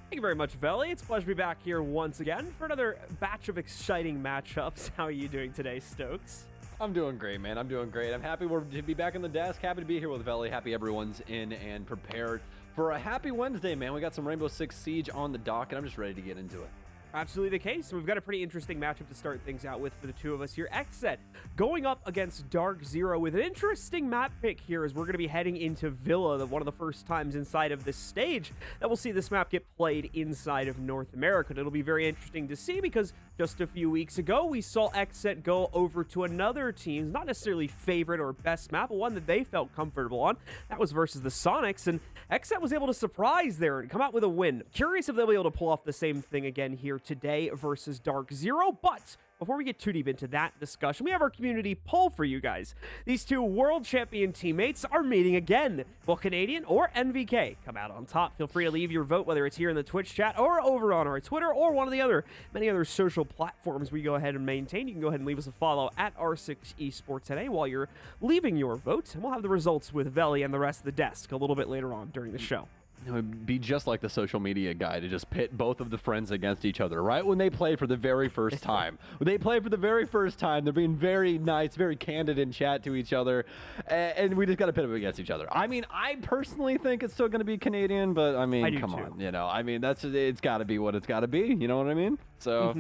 Thank you very much, Veli. It's a pleasure to be back here once again for another batch of exciting matchups. How are you doing today, Stokes? I'm doing great, man. I'm doing great. I'm happy to be back in the desk. Happy to be here with Veli. Happy everyone's in and prepared for a happy Wednesday, man. We got some Rainbow Six Siege on the dock, and I'm just ready to get into it. Absolutely the case. We've got a pretty interesting matchup to start things out with for the two of us here. XSET going up against DarkZero with an interesting map pick here as we're going to be heading into Villa, one of the first times inside of this stage that we'll see this map get played inside of North America. And it'll be very interesting to see because just a few weeks ago, we saw XSET go over to another team's not necessarily favorite or best map, but one that they felt comfortable on. That was versus the Sonics, and XSET was able to surprise there and come out with a win. Curious if they'll be able to pull off the same thing again here today versus DarkZero, but before we get too deep into that discussion, we have our community poll for you guys. These two world champion teammates are meeting again. Will Canadian or NVK come out on top? Feel free to leave your vote, whether it's here in the Twitch chat or over on our Twitter or one of the many other social platforms we go ahead and maintain. You can go ahead and leave us a follow at R6 Esports today while you're leaving your vote, and we'll have the results with Veli and the rest of the desk a little bit later on during the show. It would be just like the social media guy to just pit both of the friends against each other, right? When they play for the very first time. When they play for the very first time, they're being very nice, very candid in chat to each other, and we just got to pit them against each other. I mean, I personally think it's still going to be Canadian, but I mean, come on, you know, I mean, it's got to be what it's got to be, you know what I mean? So...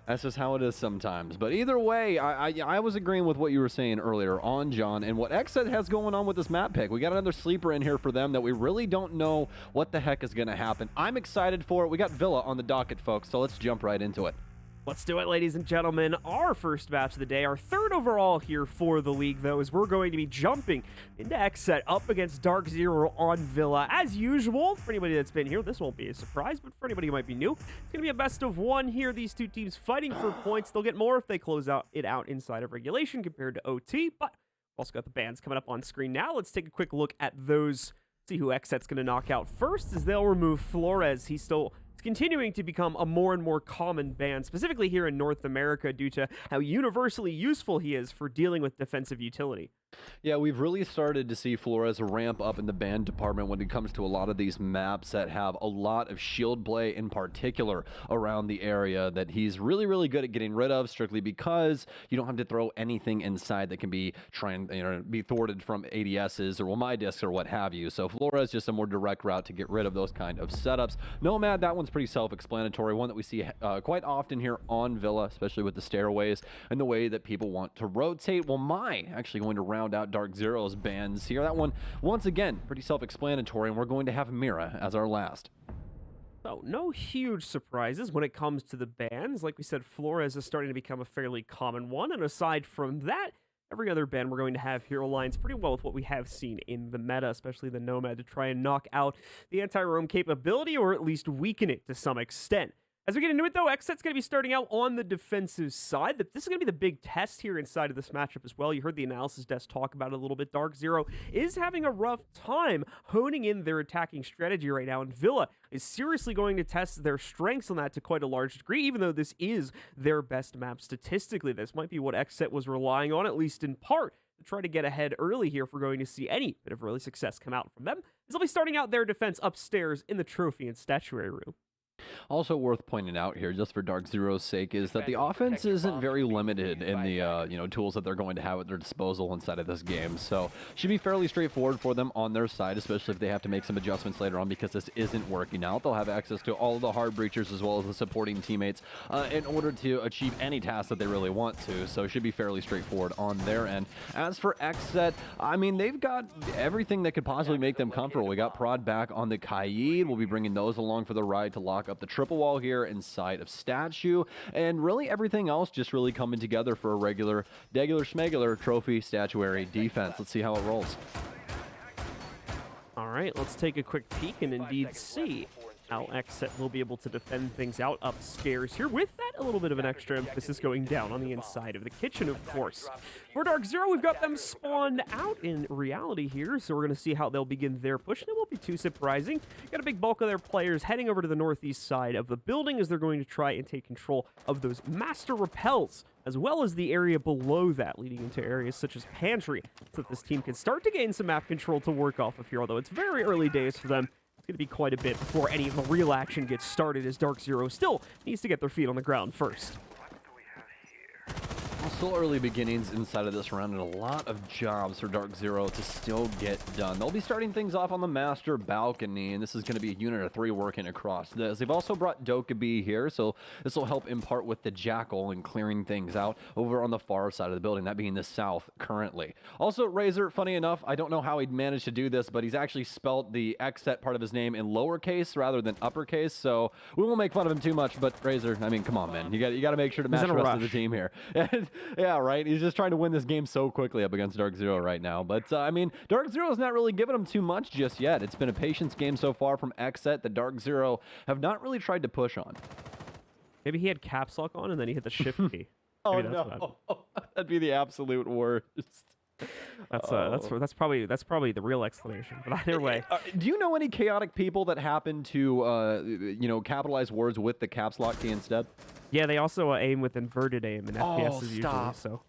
That's just how it is sometimes. But either way, I was agreeing with what you were saying earlier on, John, and what XSET has going on with this map pick. We got another sleeper in here for them that we really don't know what the heck is going to happen. I'm excited for it. We got Villa on the docket, folks, so let's jump right into it. Let's do it, ladies and gentlemen. Our first match of the day, our third overall here for the league, though, is we're going to be jumping into XSET up against DarkZero on Villa. As usual, for anybody that's been here, this won't be a surprise, but for anybody who might be new, it's going to be a best of one here. These two teams fighting for points. They'll get more if they close it out inside of regulation compared to OT, but we've also got the bans coming up on screen now. Let's take a quick look at those. See who XSET's going to knock out first as they'll remove Flores. He's still continuing to become a more and more common ban, specifically here in North America, due to how universally useful he is for dealing with defensive utility. Yeah, we've really started to see Flores ramp up in the ban department when it comes to a lot of these maps that have a lot of shield play in particular around the area that he's really, really good at getting rid of, strictly because you don't have to throw anything inside that can be be thwarted from ADSs or my discs or what have you. So Flores just a more direct route to get rid of those kind of setups. Nomad, that one's pretty self-explanatory, one that we see quite often here on Villa, especially with the stairways and the way that people want to rotate. Well, actually going to round out DarkZero's bans here. That one, once again, pretty self-explanatory, and we're going to have Mira as our last. So, no huge surprises when it comes to the bans. Like we said, Flores is starting to become a fairly common one, and aside from that, every other ban we're going to have here aligns pretty well with what we have seen in the meta, especially the Nomad, to try and knock out the anti-roam capability, or at least weaken it to some extent. As we get into it, though, XSET's going to be starting out on the defensive side. This is going to be the big test here inside of this matchup as well. You heard the analysis desk talk about it a little bit. DarkZero is having a rough time honing in their attacking strategy right now, and Villa is seriously going to test their strengths on that to quite a large degree, even though this is their best map statistically. This might be what XSET was relying on, at least in part, to try to get ahead early here if we're going to see any bit of early success come out from them. As they'll be starting out their defense upstairs in the trophy and statuary room. Also worth pointing out here, just for DarkZero's sake, is that the offense isn't very limited in the tools that they're going to have at their disposal inside of this game. So should be fairly straightforward for them on their side, especially if they have to make some adjustments later on because this isn't working out. They'll have access to all of the hard breachers as well as the supporting teammates in order to achieve any task that they really want to. So should be fairly straightforward on their end. As for XSET, I mean, they've got everything that could possibly make them comfortable. We got Prod back on the Kaid. We'll be bringing those along for the ride to lock up the triple wall here inside of Statue, and really everything else just really coming together for a regular schmegular trophy statuary defense. Let's see how it rolls. All right, let's take a quick peek and indeed see how XSET will be able to defend things out upstairs here. With that, a little bit of an extra emphasis going down on the inside of the kitchen, of course. For DarkZero, we've got them spawned out in reality here, so we're going to see how they'll begin their push, and it won't be too surprising. Got a big bulk of their players heading over to the northeast side of the building as they're going to try and take control of those master repels, as well as the area below that, leading into areas such as Pantry, so that this team can start to gain some map control to work off of here, although it's very early days for them. It's going to be quite a bit before any of the real action gets started, as DarkZero still needs to get their feet on the ground first. Well, still early beginnings inside of this round, and a lot of jobs for DarkZero to still get done. They'll be starting things off on the master balcony, and this is going to be a unit of 3 working across this. They've also brought Dokkaebi here, so this will help in part with the Jackal and clearing things out over on the far side of the building, that being the south currently. Also, Razor, funny enough, I don't know how he'd managed to do this, but he's actually spelt the XSET part of his name in lowercase rather than uppercase, so we won't make fun of him too much, but Razor, I mean, come on, man. You got to make sure to match the rest of the team here. Yeah, right. He's just trying to win this game so quickly up against DarkZero right now. But, I mean, DarkZero's not really giving him too much just yet. It's been a patience game so far from XSET that DarkZero have not really tried to push on. Maybe he had caps lock on and then he hit the shift key. Oh, no. That'd be the absolute worst. That's probably the real explanation. But either way, do you know any chaotic people that happen to capitalize words with the caps lock key instead? Yeah, they also aim with inverted aim in FPS usually. So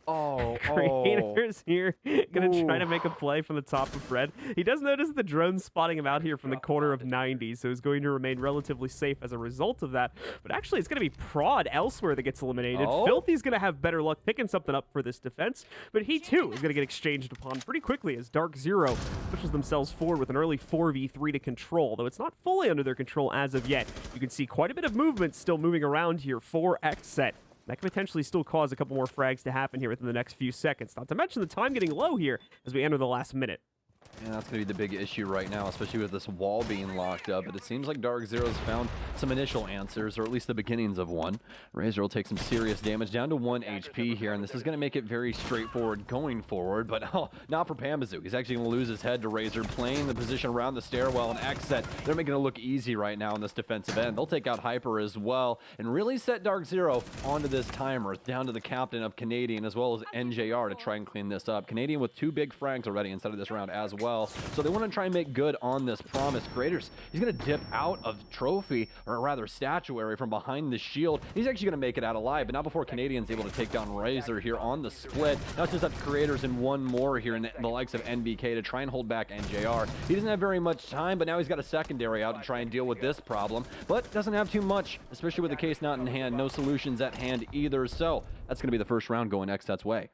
creators here gonna try to make a play from the top of red. He does notice the drone spotting him out here from the corner of 90, so he's going to remain relatively safe as a result of that. But actually, it's gonna be Prod elsewhere that gets eliminated. Filthy's gonna have better luck picking something up for this defense, but he too is gonna get exchanged upon pretty quickly as DarkZero pushes themselves forward with an early 4v3 to control, though it's not fully under their control as of yet. You can see quite a bit of movement still moving around here for XSET. That could potentially still cause a couple more frags to happen here within the next few seconds. Not to mention the time getting low here as we enter the last minute. Yeah, that's going to be the big issue right now, especially with this wall being locked up. But it seems like DarkZero's found some initial answers, or at least the beginnings of one. Razor will take some serious damage, down to 1 HP here, and this is going to make it very straightforward going forward. But not for Pambazu. He's actually going to lose his head to Razor, playing the position around the stairwell. And XSET, they're making it look easy right now in this defensive end. They'll take out Hyper as well, and really set DarkZero onto this timer, down to the captain of Canadian, as well as NJR to try and clean this up. Canadian with 2 big frags already inside of this round as well. So they want to try and make good on this promise. Graders, he's going to dip out of trophy, or rather statuary, from behind the shield. He's actually going to make it out alive, but not before Canadian's able to take down Razor here on the split. Now it's just up to Creators and one more here in the likes of NBK to try and hold back NJR. He doesn't have very much time, but now he's got a secondary out to try and deal with this problem, but doesn't have too much, especially with the case not in hand. No solutions at hand either, so that's going to be the first round going XSET's way.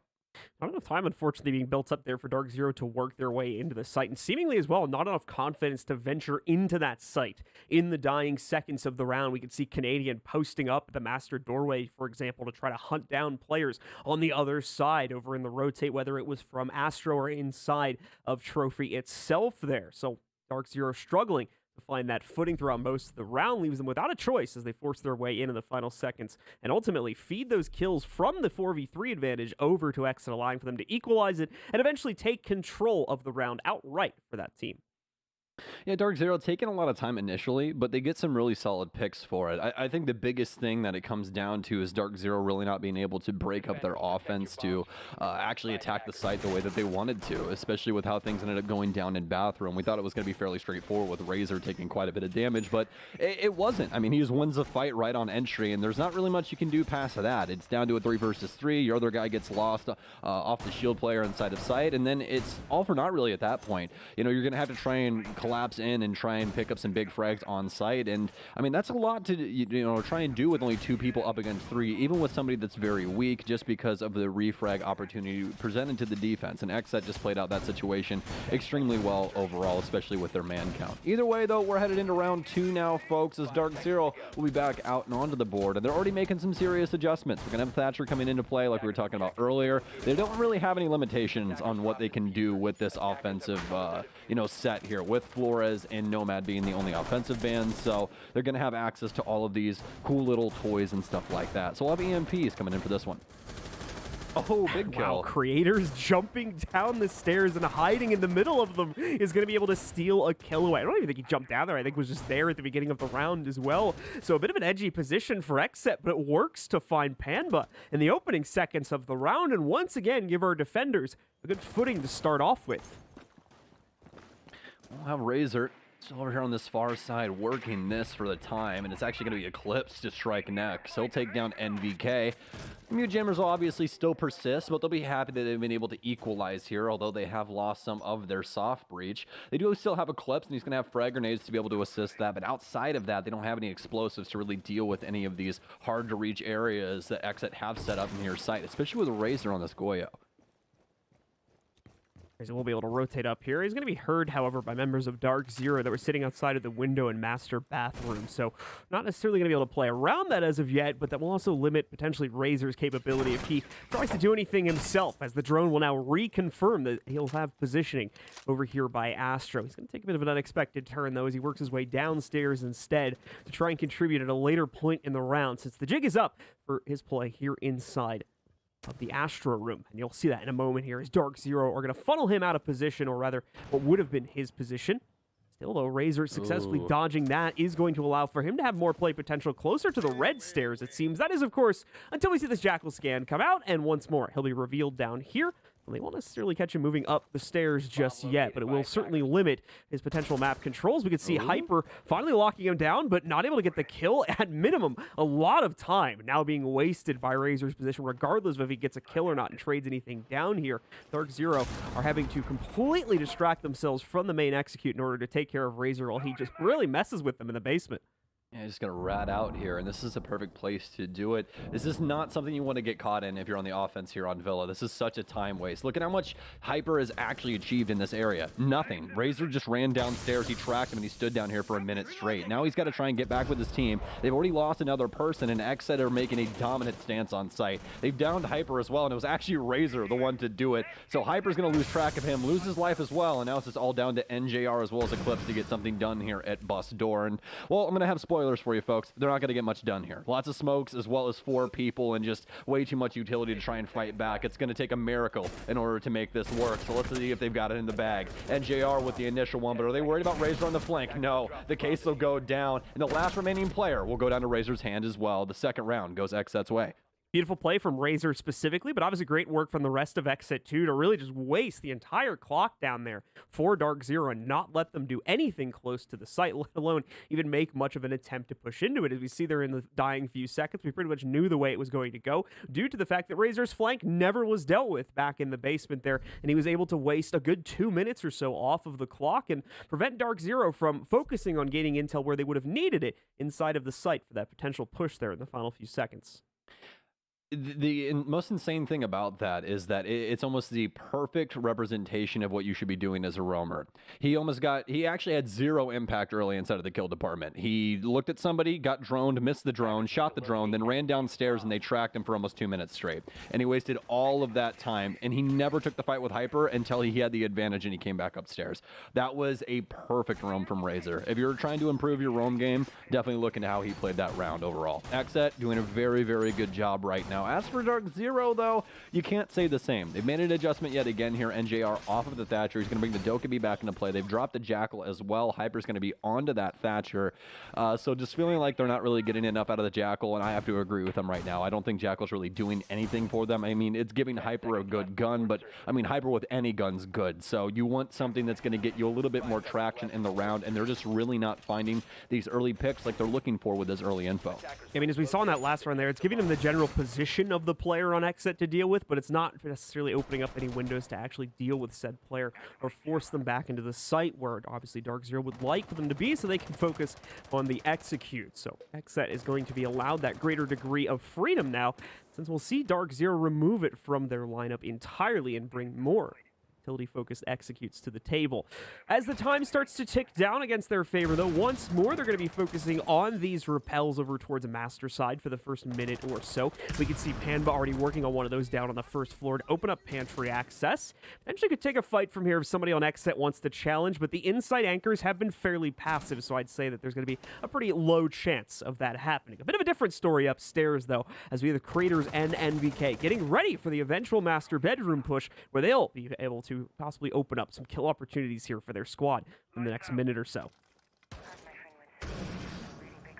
Not enough time, unfortunately, being built up there for DarkZero to work their way into the site, and seemingly as well, not enough confidence to venture into that site. In the dying seconds of the round, we could see Canadian posting up at the master doorway, for example, to try to hunt down players on the other side over in the rotate, whether it was from Astro or inside of Trophy itself there. So DarkZero struggling to find that footing throughout most of the round, leaves them without a choice as they force their way in the final seconds and ultimately feed those kills from the 4v3 advantage over to XSET, allowing for them to equalize it and eventually take control of the round outright for that team. Yeah, DarkZero taking a lot of time initially, but they get some really solid picks for it. I think the biggest thing that it comes down to is DarkZero really not being able to break up their offense to actually attack the site the way that they wanted to, especially with how things ended up going down in Bathroom. We thought it was going to be fairly straightforward with Razor taking quite a bit of damage, but it wasn't. I mean, he just wins the fight right on entry, and there's not really much you can do past that. It's down to a 3 versus 3. Your other guy gets lost off the shield player inside of sight, and then it's all for naught really at that point. You know, you're going to have to try and collapse in and try and pick up some big frags on site, and I mean that's a lot to try and do with only 2 people up against 3, even with somebody that's very weak, just because of the refrag opportunity presented to the defense. And XSET just played out that situation extremely well overall, especially with their man count. Either way though, we're headed into round 2 now, folks, as DarkZero will be back out and onto the board, and they're already making some serious adjustments. We're gonna have Thatcher coming into play like we were talking about earlier. They don't really have any limitations on what they can do with this offensive set here, with Flores and Nomad being the only offensive bans, so they're going to have access to all of these cool little toys and stuff like that. So we'll have EMPs coming in for this one. Oh, big kill. Wow, Creators jumping down the stairs and hiding in the middle of them is going to be able to steal a kill away. I don't even think he jumped down there. I think he was just there at the beginning of the round as well. So a bit of an edgy position for XSET, but it works to find Panba in the opening seconds of the round, and once again give our defenders a good footing to start off with. We'll have Razor So over here on this far side, working this for the time, and it's actually going to be Eclipse to strike next. He'll take down NVK. Mute Jammers will obviously still persist, but they'll be happy that they've been able to equalize here, although they have lost some of their soft breach. They do still have Eclipse, and he's going to have frag grenades to be able to assist that, but outside of that, they don't have any explosives to really deal with any of these hard-to-reach areas that XSET have set up in your sight, especially with a Razor on this Goyo. He will be able to rotate up here. He's going to be heard, however, by members of DarkZero that were sitting outside of the window and master bathroom. So not necessarily going to be able to play around that as of yet, but that will also limit potentially Razor's capability if he tries to do anything himself, as the drone will now reconfirm that he'll have positioning over here by Astro. He's going to take a bit of an unexpected turn, though, as he works his way downstairs instead to try and contribute at a later point in the round, since the jig is up for his play here inside of the Astro room. And you'll see that in a moment here as DarkZero are going to funnel him out of position, or rather what would have been his position. Still, though, Razor successfully dodging that is going to allow for him to have more play potential closer to the red stairs, it seems. That is, of course, until we see this Jackal scan come out, and once more, he'll be revealed down here. Well, they won't necessarily catch him moving up the stairs just yet, but it will certainly limit his potential map controls. We could see Hyper finally locking him down, but not able to get the kill. At minimum, a lot of time now being wasted by Razor's position, regardless of if he gets a kill or not and trades anything down here. DarkZero are having to completely distract themselves from the main execute in order to take care of Razor while he just really messes with them in the basement. Yeah, just gonna rat out here, and this is a perfect place to do it. This is not something you want to get caught in if you're on the offense here on Villa. This is such a time waste. Look at how much Hyper has actually achieved in this area. Nothing. Razor just ran downstairs, he tracked him, and he stood down here for a minute straight. Now he's got to try and get back with his team. They've already lost another person, and XSET are making a dominant stance on site. They've downed Hyper as well, and it was actually Razor the one to do it. So Hyper's gonna lose track of him, lose his life as well, and now it's just all down to NJR as well as Eclipse to get something done here at Bus Door. And, well, I'm gonna have spoilers for you folks. They're not going to get much done here. Lots of smokes as well as 4 people and just way too much utility to try and fight back. It's going to take a miracle in order to make this work. So let's see if they've got it in the bag. NJR with the initial one, but are they worried about Razor on the flank? No. The case will go down, and the last remaining player will go down to Razor's hand as well. The second round goes XSET's way. Beautiful play from Razor specifically, but obviously great work from the rest of XSET too to really just waste the entire clock down there for DarkZero and not let them do anything close to the site, let alone even make much of an attempt to push into it. As we see there in the dying few seconds, we pretty much knew the way it was going to go due to the fact that Razor's flank never was dealt with back in the basement there, and he was able to waste a good 2 minutes or so off of the clock and prevent DarkZero from focusing on gaining intel where they would have needed it inside of the site for that potential push there in the final few seconds. The most insane thing about that is that it's almost the perfect representation of what you should be doing as a roamer. He actually had 0 impact early inside of the kill department. He looked at somebody, got droned, missed the drone, shot the drone, then ran downstairs and they tracked him for almost 2 minutes straight. And he wasted all of that time, and he never took the fight with Hyper until he had the advantage and he came back upstairs. That was a perfect roam from Razor. If you're trying to improve your roam game, definitely look into how he played that round overall. XSET doing a very, very good job right now. As for DarkZero, though, you can't say the same. They've made an adjustment yet again here. NJR off of the Thatcher. He's going to bring the Dokkaebi back into play. They've dropped the Jackal as well. Hyper's going to be onto that Thatcher. So just feeling like they're not really getting enough out of the Jackal, and I have to agree with them right now. I don't think Jackal's really doing anything for them. I mean, it's giving Hyper a good gun, but, I mean, Hyper with any gun's good. So you want something that's going to get you a little bit more traction in the round, and they're just really not finding these early picks like they're looking for with this early info. I mean, as we saw in that last round there, it's giving them the general position of the player on XSET to deal with, but it's not necessarily opening up any windows to actually deal with said player or force them back into the site where obviously DarkZero would like for them to be so they can focus on the execute. So XSET is going to be allowed that greater degree of freedom now, since we'll see DarkZero remove it from their lineup entirely and bring more utility-focused executes to the table. As the time starts to tick down against their favor, though, once more they're going to be focusing on these repels over towards the master side for the first minute or so. We can see Panba already working on one of those down on the first floor to open up pantry access. Potentially could take a fight from here if somebody on XSET wants to challenge, but the inside anchors have been fairly passive, so I'd say that there's going to be a pretty low chance of that happening. A bit of a different story upstairs, though, as we have the Creators and NVK getting ready for the eventual master bedroom push, where they'll be able to possibly open up some kill opportunities here for their squad in the next minute or so.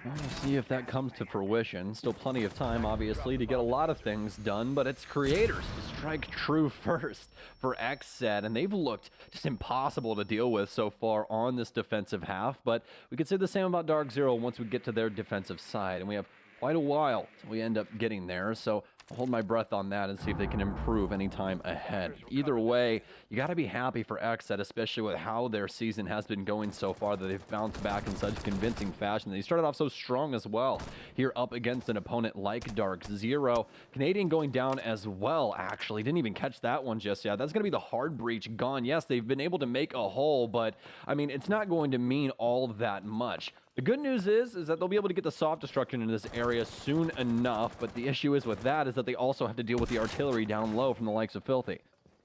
We'll see if that comes to fruition. Still plenty of time, obviously, to get a lot of things done, but it's creators to strike true first for XSET, and they've looked just impossible to deal with so far on this defensive half, but we could say the same about DarkZero once we get to their defensive side, and we have quite a while till we end up getting there, so I'll hold my breath on that and see if they can improve any time ahead. Either way, you got to be happy for XSET, especially with how their season has been going so far, that they've bounced back in such convincing fashion. They started off so strong as well here up against an opponent like DarkZero. Canadian going down as well, actually. Didn't even catch that one just yet. That's going to be the hard breach gone. Yes, they've been able to make a hole, but, I mean, it's not going to mean all that much. The good news is that they'll be able to get the soft destruction into this area soon enough, but the issue is with that is that they also have to deal with the artillery down low from the likes of Filthy.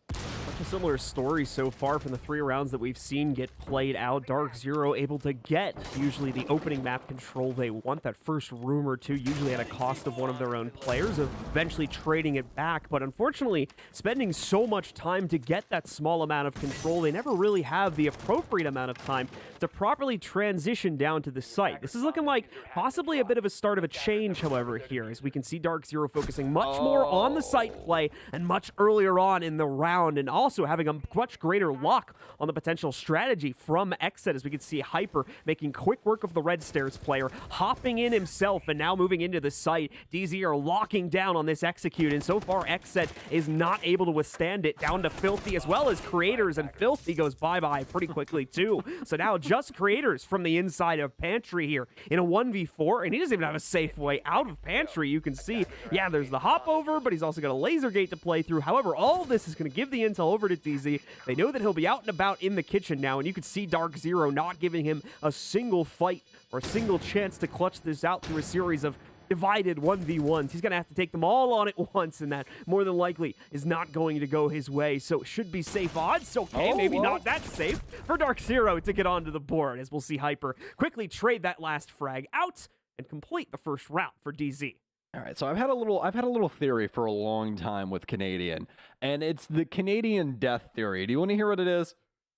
Such a similar story so far from the 3 rounds that we've seen get played out. DarkZero able to get usually the opening map control they want. That first room or two usually at a cost of one of their own players, eventually trading it back. But unfortunately, spending so much time to get that small amount of control, they never really have the appropriate amount of time to properly transition down to the site. This is looking like possibly a bit of a start of a change, however, here, as we can see DarkZero focusing much more on the site play and much earlier on in the round, and also having a much greater lock on the potential strategy from XSET, as we can see Hyper making quick work of the red stairs player, hopping in himself and now moving into the site. DZ are locking down on this execute, and so far XSET is not able to withstand it. Down to Filthy as well as Creators, and Filthy goes bye-bye pretty quickly too. So now just Creators from the inside of Pantry here in a 1v4, and he doesn't even have a safe way out of Pantry. You can see, yeah, there's the hop over, but he's also got a laser gate to play through. However, all of this is going to give the intel over to DZ. They know that he'll be out and about in the kitchen now, and you can see DarkZero not giving him a single fight or a single chance to clutch this out through a series of divided 1v1s. He's going to have to take them all on at once, and that more than likely is not going to go his way. So it should be safe odds. Okay, maybe not that safe for DarkZero to get onto the board, as we'll see Hyper quickly trade that last frag out and complete the first round for DZ. All right, so I've had a little theory for a long time with Canadian, and it's the Canadian death theory. Do you want to hear what it is?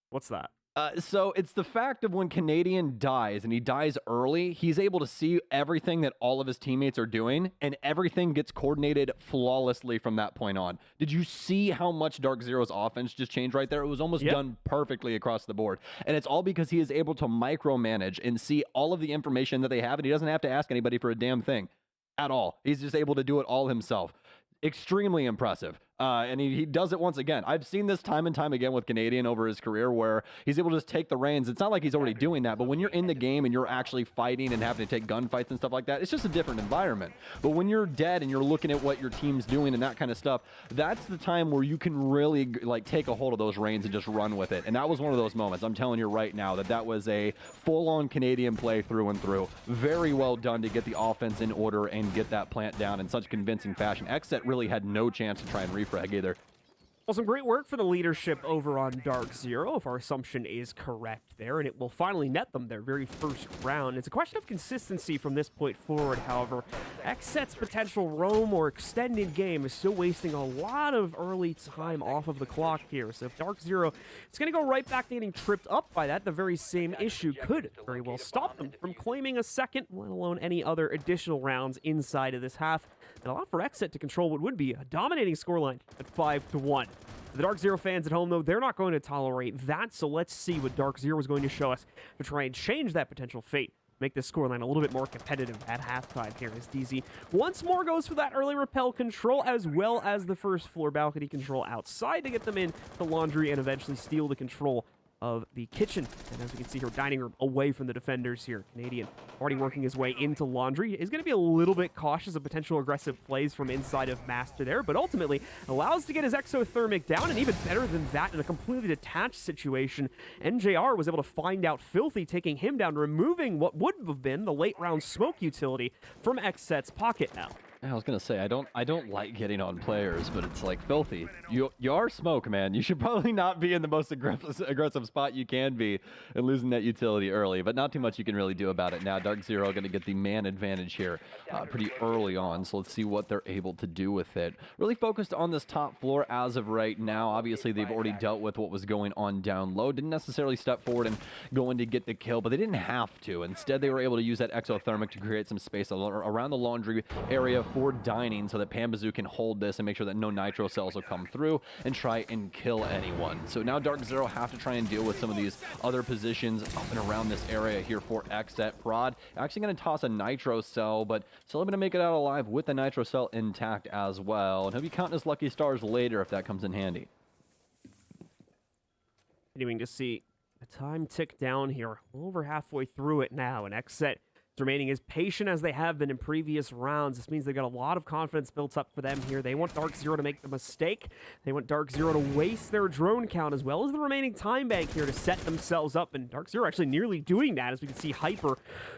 What's that? So it's the fact of when Canadian dies, and he dies early, he's able to see everything that all of his teammates are doing, and everything gets coordinated flawlessly from that point on. Did you see how much DarkZero's offense just changed right there? It was almost done perfectly across the board, and it's all because he is able to micromanage and see all of the information that they have, and he doesn't have to ask anybody for a damn thing at all. He's just able to do it all himself. Extremely impressive. And he does it once again. I've seen this time and time again with Canadian over his career, where he's able to just take the reins. It's not like he's already doing that, but when you're in the game and you're actually fighting and having to take gunfights and stuff like that, it's just a different environment. But when you're dead and you're looking at what your team's doing and that kind of stuff, that's the time where you can really like take a hold of those reins and just run with it. And that was one of those moments. I'm telling you right now that was a full-on Canadian play through and through. Very well done to get the offense in order and get that plant down in such convincing fashion. XSET really had no chance to try and refrag either. Well, some great work for the leadership over on DarkZero, if our assumption is correct there, and it will finally net them their very first round. It's a question of consistency from this point forward, however. XSET's potential roam or extended game is still wasting a lot of early time off of the clock here, so if DarkZero is going to go right back to getting tripped up by that, the very same issue could very well stop them from claiming a second, let alone any other additional rounds inside of this half, and allow for XSET to control what would be a dominating scoreline at 5-1. The DarkZero fans at home, though, they're not going to tolerate that, so let's see what DarkZero is going to show us to try and change that potential fate. Make this scoreline a little bit more competitive at halftime here as DZ once more goes for that early rappel control, as well as the first floor balcony control outside to get them in the laundry and eventually steal the control of the kitchen. And as we can see here, dining room away from the defenders here. Canadian already working his way into laundry. Is going to be a little bit cautious of potential aggressive plays from inside of Master there, but ultimately allows to get his exothermic down, and even better than that, in a completely detached situation, NJR was able to find out Filthy, taking him down, removing what would have been the late round smoke utility from XSET's pocket now. I was gonna say I don't like getting on players, but it's like filthy. You are smoke, man. You should probably not be in the most aggressive spot you can be and losing that utility early. But not too much you can really do about it now. DarkZero gonna get the man advantage here pretty early on. So let's see what they're able to do with it. Really focused on this top floor as of right now. Obviously they've already dealt with what was going on down low. Didn't necessarily step forward and go in to get the kill, but they didn't have to. Instead they were able to use that exothermic to create some space around the laundry area for dining so that Pambazoo can hold this and make sure that no nitro cells will come through and try and kill anyone. So now DarkZero have to try and deal with some of these other positions up and around this area here for XSET. Prod actually going to toss a nitro cell, but still going to make it out alive with the nitro cell intact as well. And he'll be counting his lucky stars later if that comes in handy. Continuing to see the time tick down here. A little over halfway through it now, and XSET remaining as patient as they have been in previous rounds. This means they've got a lot of confidence built up for them here. They want DarkZero to make the mistake. They want DarkZero to waste their drone count as well as the remaining time bank here to set themselves up. And DarkZero actually nearly doing that, as we can see Hyper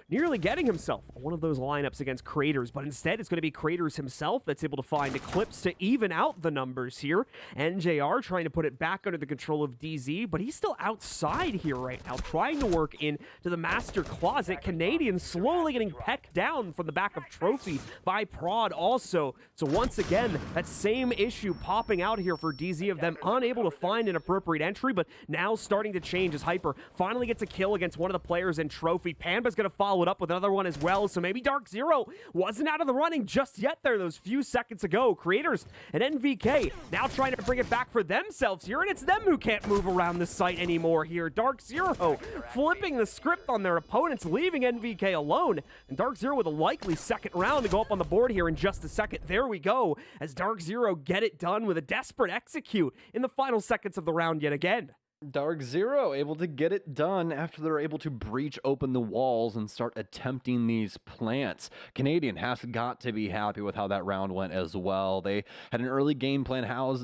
nearly getting himself one of those lineups against Craters. But instead, it's going to be Craters himself that's able to find Eclipse to even out the numbers here. NJR trying to put it back under the control of DZ, but he's still outside here right now, trying to work into the master closet. Canadian slowly getting pecked down from the back of Trophy by Prod also. So once again, that same issue popping out here for DZ of them unable to find an appropriate entry, but now starting to change as Hyper finally gets a kill against one of the players in Trophy. Panda's going to follow it up with another one as well, so maybe DarkZero wasn't out of the running just yet there those few seconds ago. Creators and NVK now trying to bring it back for themselves here, and it's them who can't move around this site anymore here. DarkZero flipping the script on their opponents, leaving NVK alone. And DarkZero with a likely second round to go up on the board here in just a second. There we go, as DarkZero get it done with a desperate execute in the final seconds of the round yet again. DarkZero able to get it done after they're able to breach open the walls and start attempting these plants. Canadian has got to be happy with how that round went as well. They had an early game plan how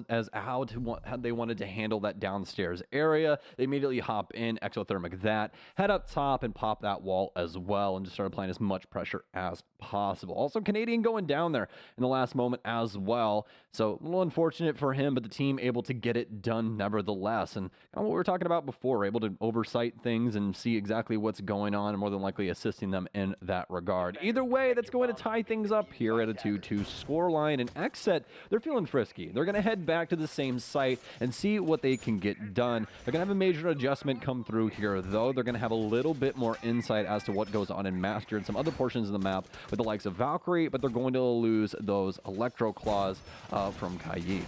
they wanted to handle that downstairs area. They immediately hop in, exothermic that, head up top and pop that wall as well, and just started applying as much pressure as possible. Also Canadian going down there in the last moment as well. So a little unfortunate for him, but the team able to get it done nevertheless. And what we were talking about before, able to oversight things and see exactly what's going on and more than likely assisting them in that regard. Either way, that's going to tie things up here at a 2-2 scoreline. And XSET, they're feeling frisky. They're going to head back to the same site and see what they can get done. They're going to have a major adjustment come through here, though. They're going to have a little bit more insight as to what goes on in Master and some other portions of the map with the likes of Valkyrie, but they're going to lose those Electro Claws from Kayi.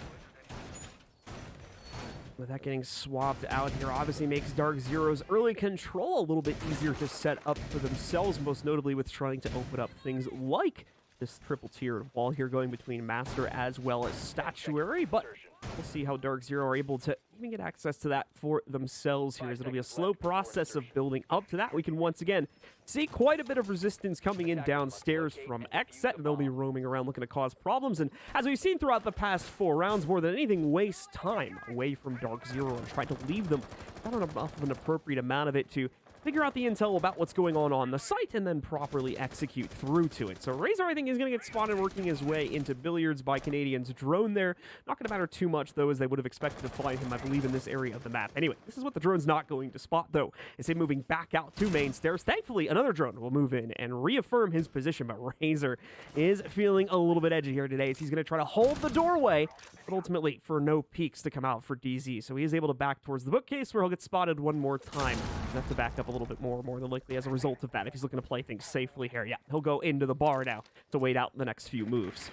With that getting swapped out here, obviously makes DarkZero's early control a little bit easier to set up for themselves, most notably with trying to open up things like this triple tiered wall here going between Master as well as Statuary, but we'll see how DarkZero are able to even get access to that for themselves here, as it'll be a slow process of building up to that. We can once again see quite a bit of resistance coming in downstairs from XSET, and they'll be roaming around looking to cause problems. And as we've seen throughout the past 4 rounds, more than anything, waste time away from DarkZero and try to leave them not enough of an appropriate amount of it to figure out the intel about what's going on the site and then properly execute through to it. So Razor, I think, is going to get spotted working his way into Billiards by Canadian's drone there. Not going to matter too much, though, as they would have expected to find him, I believe, in this area of the map. Anyway, this is what the drone's not going to spot, though, is him moving back out to main stairs. Thankfully, another drone will move in and reaffirm his position, but Razor is feeling a little bit edgy here today, as he's going to try to hold the doorway, but ultimately for no peeks to come out for DZ. So he is able to back towards the bookcase, where he'll get spotted one more time. He'll have to back up a little bit more than likely as a result of that, if he's looking to play things safely here. Yeah, he'll go into the bar now to wait out the next few moves.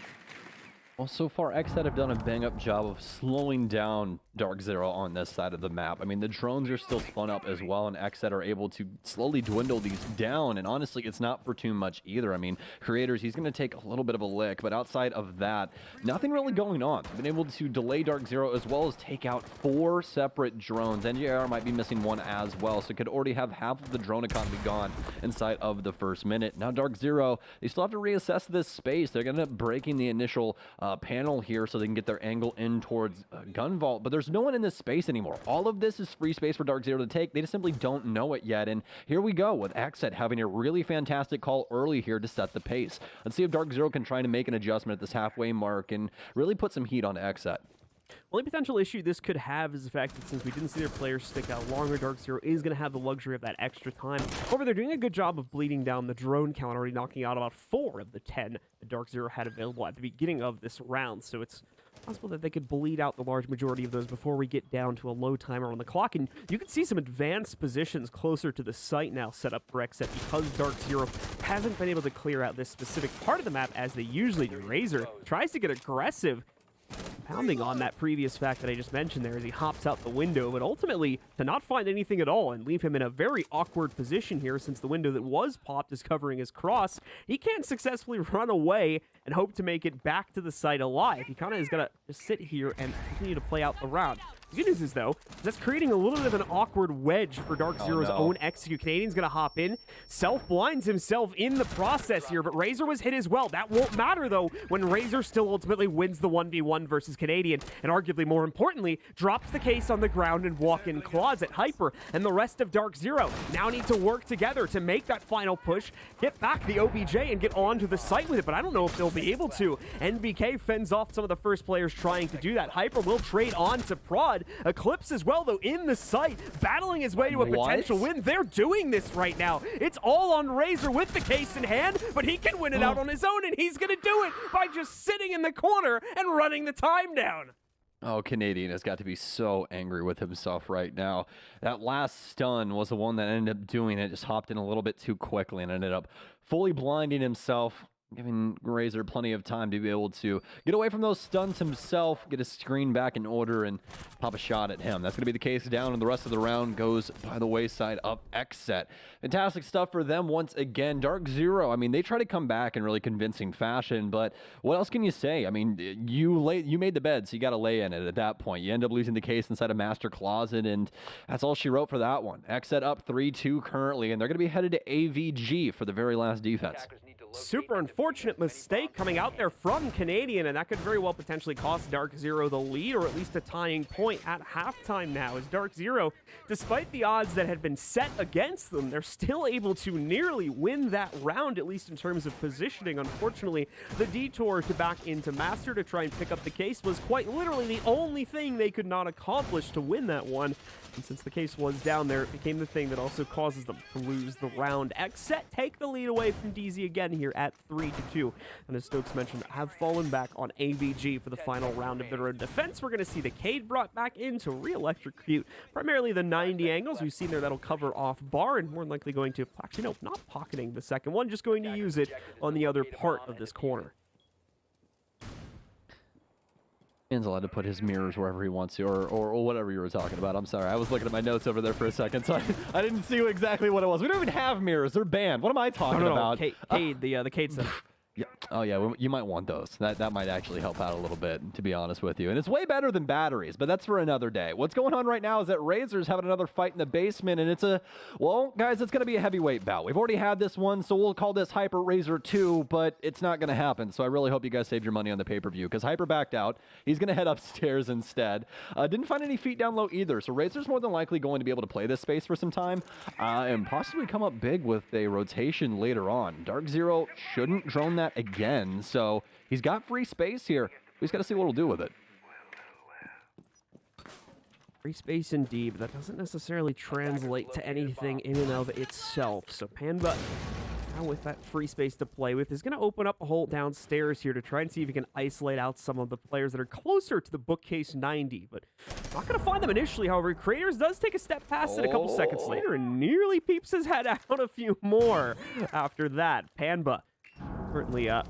Well, so far, XSET have done a bang-up job of slowing down DarkZero on this side of the map. I mean, the drones are still spun up as well, and XSET are able to slowly dwindle these down, and honestly, it's not for too much either. I mean, Creators, he's going to take a little bit of a lick, but outside of that, nothing really going on. They've been able to delay DarkZero as well as take out 4 separate drones. NJR might be missing one as well, so could already have half of the drone economy gone inside of the first minute. Now, DarkZero, they still have to reassess this space. They're going to end up breaking the initial panel here so they can get their angle in towards Gun Vault, but there's no one in this space anymore. All of this is free space for DarkZero to take. They just simply don't know it yet, and here we go with XSET having a really fantastic call early here to set the pace. Let's see if DarkZero can try to make an adjustment at this halfway mark and really put some heat on XSET. Only potential issue this could have is the fact that since we didn't see their players stick out longer, DarkZero is going to have the luxury of that extra time. However, they're doing a good job of bleeding down the drone count, already knocking out about 4 of the 10 that DarkZero had available at the beginning of this round. So it's possible that they could bleed out the large majority of those before we get down to a low timer on the clock. And you can see some advanced positions closer to the site now set up for XSET because DarkZero hasn't been able to clear out this specific part of the map as they usually do. Razor tries to get aggressive, pounding on that previous fact that I just mentioned there as he hops out the window, but ultimately to not find anything at all and leave him in a very awkward position here since the window that was popped is covering his cross. He can't successfully run away and hope to make it back to the site alive. He kind of is going to just sit here and continue to play out the round. The good news is, though, that's creating a little bit of an awkward wedge for DarkZero's own execute. Canadian's going to hop in, self-blinds himself in the process here, but Razor was hit as well. That won't matter, though, when Razor still ultimately wins the 1v1 versus Canadian, and arguably more importantly, drops the case on the ground and walk-in closet. Hyper and the rest of DarkZero now need to work together to make that final push, get back the OBJ, and get onto the site with it, but I don't know if they'll be able to. NBK fends off some of the first players trying to do that. Hyper will trade on to Prod. Eclipse as well, though, in the site, battling his way to a potential win. They're doing this right now. It's all on Razor with the case in hand, but he can win it out on his own, and he's going to do it by just sitting in the corner and running the time down. Oh, Canadian has got to be so angry with himself right now. That last stun was the one that ended up doing it. Just hopped in a little bit too quickly and ended up fully blinding himself, giving Razor plenty of time to be able to get away from those stuns himself, get his screen back in order, and pop a shot at him. That's going to be the case down, and the rest of the round goes by the wayside up XSET. Fantastic stuff for them once again. DarkZero, I mean, they try to come back in really convincing fashion, but what else can you say? I mean, you made the bed, so you got to lay in it at that point. You end up losing the case inside a master closet, and that's all she wrote for that one. XSET up 3-2 currently, and they're going to be headed to AVG for the very last defense. Super unfortunate mistake coming out there from Canadian, and that could very well potentially cost DarkZero the lead, or at least a tying point at halftime now, as DarkZero, despite the odds that had been set against them, they're still able to nearly win that round, at least in terms of positioning. Unfortunately, the detour to back into Master to try and pick up the case was quite literally the only thing they could not accomplish to win that one. And since the case was down there, it became the thing that also causes them to lose the round. XSET take the lead away from DZ again here at 3-2. And as Stokes mentioned, have fallen back on AVG for the final round of their own defense. We're going to see the Cade brought back in to re-electrocute primarily the 90 angles. We've seen there that'll cover off bar, and more than likely going to, actually no, not pocketing the second one, just going to use it on the other part of this corner. Ian's allowed to put his mirrors wherever he wants to, or whatever you were talking about. I'm sorry. I was looking at my notes over there for a second, so I didn't see exactly what it was. We don't even have mirrors. They're banned. What am I talking about? Cade, the Cade stuff. Yeah. Oh, yeah. You might want those. That might actually help out a little bit, to be honest with you. And it's way better than batteries, but that's for another day. What's going on right now is that Razor's having another fight in the basement, and it's well, guys, it's going to be a heavyweight bout. We've already had this one, so we'll call this Hyper Razor 2, but it's not going to happen. So I really hope you guys saved your money on the pay-per-view, because Hyper backed out. He's going to head upstairs instead. Didn't find any feet down low either, so Razor's more than likely going to be able to play this space for some time, and possibly come up big with a rotation later on. DarkZero shouldn't drone that again. So he's got free space here. We just got to see what he'll do with it. Free space indeed, but that doesn't necessarily translate to anything in and of itself. So Panba, now with that free space to play with, is going to open up a hole downstairs here to try and see if he can isolate out some of the players that are closer to the bookcase 90. But not going to find them initially, however. Creators does take a step past it a couple seconds later and nearly peeps his head out a few more after that. Panba certainly a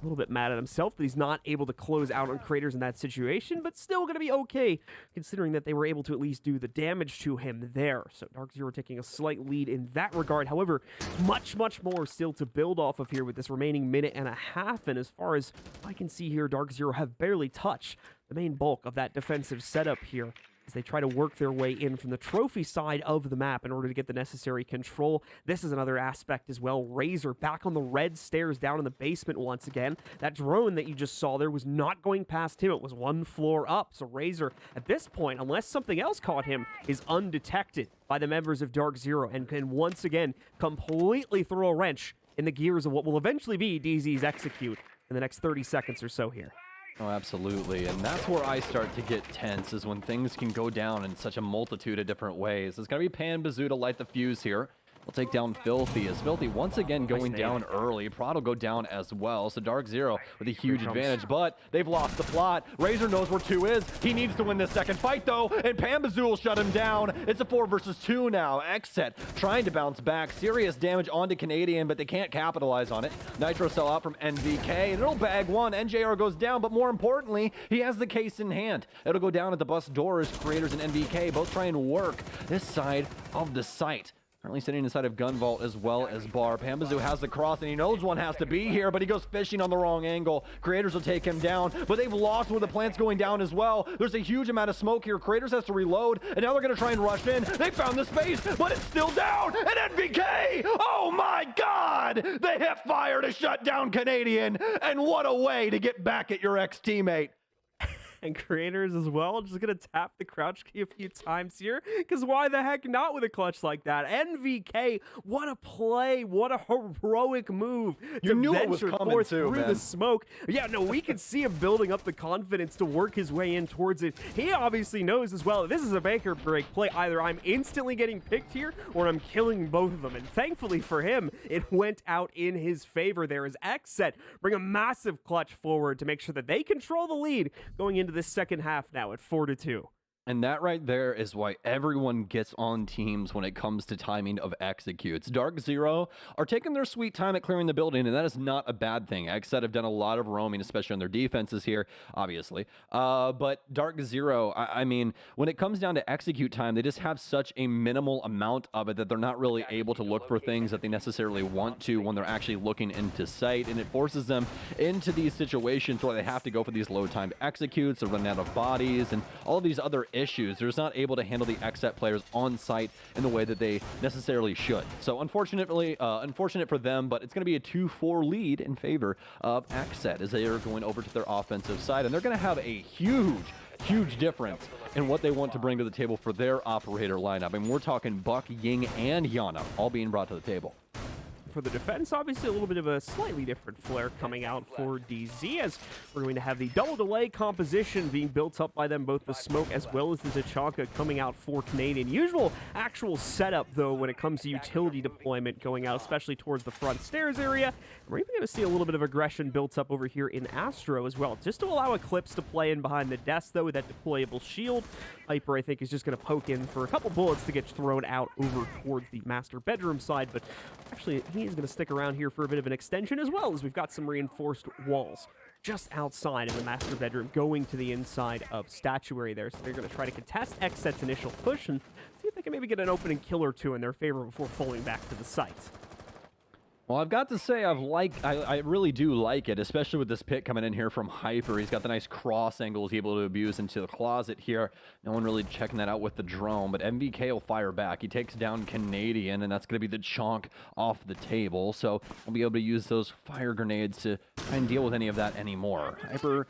little bit mad at himself that he's not able to close out on Creators in that situation, but still going to be okay, considering that they were able to at least do the damage to him there. So DarkZero taking a slight lead in that regard. However, much more still to build off of here with this remaining minute and a half, and as far as I can see here, DarkZero have barely touched the main bulk of that defensive setup here. as they try to work their way in from the trophy side of the map in order to get the necessary control. This is another aspect as well. Razor back on the red stairs down in the basement once again. That drone that you just saw there was not going past him. It was one floor up. So Razor, at this point, unless something else caught him, is undetected by the members of DarkZero and can once again completely throw a wrench in the gears of what will eventually be DZ's execute in the next 30 seconds or so here. Oh, absolutely. And that's where I start to get tense, is when things can go down in such a multitude of different ways. It's going to be Panbazoo to light the fuse here. We'll take down Filthy, as Filthy once again going down early. Prod will go down as well, so DarkZero with a huge advantage, but they've lost the plot. Razor knows where 2 is. He needs to win this second fight, though, and Panbazoo will shut him down. It's a 4 versus 2 now. XSET trying to bounce back. Serious damage onto Canadian, but they can't capitalize on it. Nitro sell out from NVK, and it'll bag 1. NJR goes down, but more importantly, he has the case in hand. It'll go down at the bus doors. Creators and NVK both try and work this side of the site. Currently sitting inside of Gun Vault as well as Bar. Panbazoo has the cross, and he knows one has to be here, but he goes fishing on the wrong angle. Creators will take him down, but they've lost with the plants going down as well. There's a huge amount of smoke here. Creators has to reload, and now they're going to try and rush in. They found the space, but it's still down. And NVK, oh my God! They hit fire to shut down Canadian, and what a way to get back at your ex-teammate. And Creators as well, just gonna tap the crouch key a few times here, because why the heck not with a clutch like that? NVK, what a play, what a heroic move to venture forth through the smoke. Yeah, no, we could see him building up the confidence to work his way in towards it. He obviously knows as well, this is a make or break play. Either I'm instantly getting picked here, or I'm killing both of them. And thankfully for him, it went out in his favor there as XSET bring a massive clutch forward to make sure that they control the lead going into this second half now at 4-2. And that right there is why everyone gets on teams when it comes to timing of executes. DarkZero are taking their sweet time at clearing the building, and that is not a bad thing. XSET have done a lot of roaming, especially on their defenses here, obviously. But DarkZero, I mean, when it comes down to execute time, they just have such a minimal amount of it that they're not really able to look for things that they necessarily want to when they're actually looking into sight, and it forces them into these situations where they have to go for these low-timed executes, or run out of bodies, and all of these other issues. They're just not able to handle the XSET players on site in the way that they necessarily should. So unfortunately, unfortunate for them, but it's going to be a 2-4 lead in favor of XSET as they are going over to their offensive side, and they're going to have a huge difference in what they want to bring to the table for their operator lineup. And we're talking Buck, Ying, and Yana all being brought to the table. For the defense, obviously a little bit of a slightly different flair coming out for DZ, as we're going to have the double delay composition being built up by them, both the smoke as well as the Tachanka coming out for Canadian. Usual actual setup, though, when it comes to utility deployment going out, especially towards the front stairs area. We're even going to see a little bit of aggression built up over here in Astro as well, just to allow Eclipse to play in behind the desk, though, with that deployable shield. Hyper, I think, is just going to poke in for a couple bullets to get thrown out over towards the master bedroom side, but actually, he's going to stick around here for a bit of an extension, as well as we've got some reinforced walls just outside of the master bedroom going to the inside of statuary there. So they're going to try to contest XSET's initial push and see if they can maybe get an opening kill or two in their favor before falling back to the site. Well, I've got to say, I really do like it, especially with this pick coming in here from Hyper. He's got the nice cross angles he's able to abuse into the closet here. No one really checking that out with the drone, but MVK will fire back. He takes down Canadian, and that's going to be the chunk off the table. So we'll be able to use those fire grenades to try and deal with any of that anymore. Hyper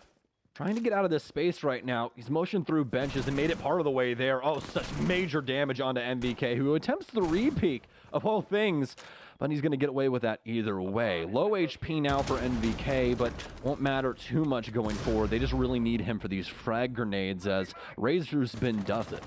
trying to get out of this space right now. He's motioned through benches and made it part of the way there. Oh, such major damage onto MVK, who attempts the re-peek of all things. But he's going to get away with that either way. Low HP now for NVK, but won't matter too much going forward. They just really need him for these frag grenades, as Razor's Bin does it.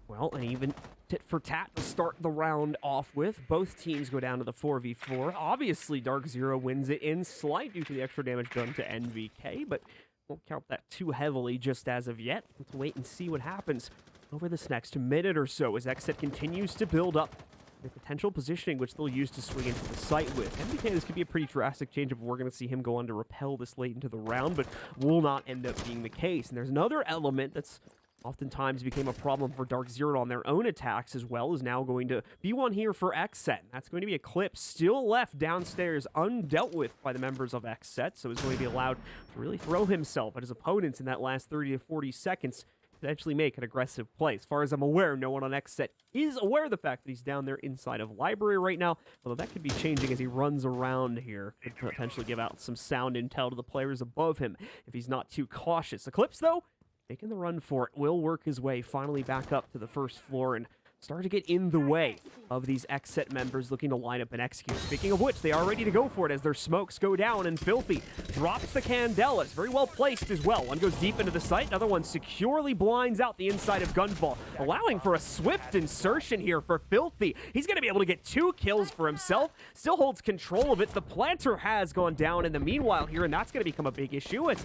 Well, and even tit for tat to start the round off with. Both teams go down to the 4v4. Obviously, DarkZero wins it in slight due to the extra damage done to NVK, but won't count that too heavily just as of yet. Let's wait and see what happens over this next minute or so as XSET continues to build up their potential positioning, which they'll use to swing into the site with. MVK, this could be a pretty drastic change if we're going to see him go on to repel this late into the round, but will not end up being the case. And there's another element that's oftentimes became a problem for DarkZero on their own attacks, as well as now going to be one here for XSET. That's going to be a clip still left downstairs undealt with by the members of XSET, so he's going to be allowed to really throw himself at his opponents in that last 30 to 40 seconds to actually make an aggressive play. As far as I'm aware, no one on XSET is aware of the fact that he's down there inside of Library right now, although that could be changing as he runs around here. Could potentially give out some sound intel to the players above him if he's not too cautious. Eclipse, though, making the run for it, will work his way finally back up to the first floor and start to get in the way of these XSET members looking to line up and execute. Speaking of which, they are ready to go for it as their smokes go down, and Filthy drops the Candelas. Very well placed as well. One goes deep into the site, another one securely blinds out the inside of Gunfall, allowing for a swift insertion here for Filthy. He's going to be able to get 2 kills for himself, still holds control of it. The planter has gone down in the meanwhile here, and that's going to become a big issue. It's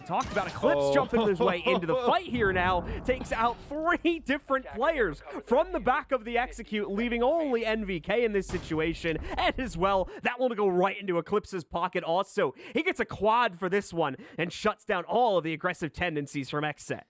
talked about Eclipse jumping his way into the fight here now. Takes out 3 different players from the back of the execute, leaving only NVK in this situation. And as well, that will go right into Eclipse's pocket also. He gets a quad for this one and shuts down all of the aggressive tendencies from XSET.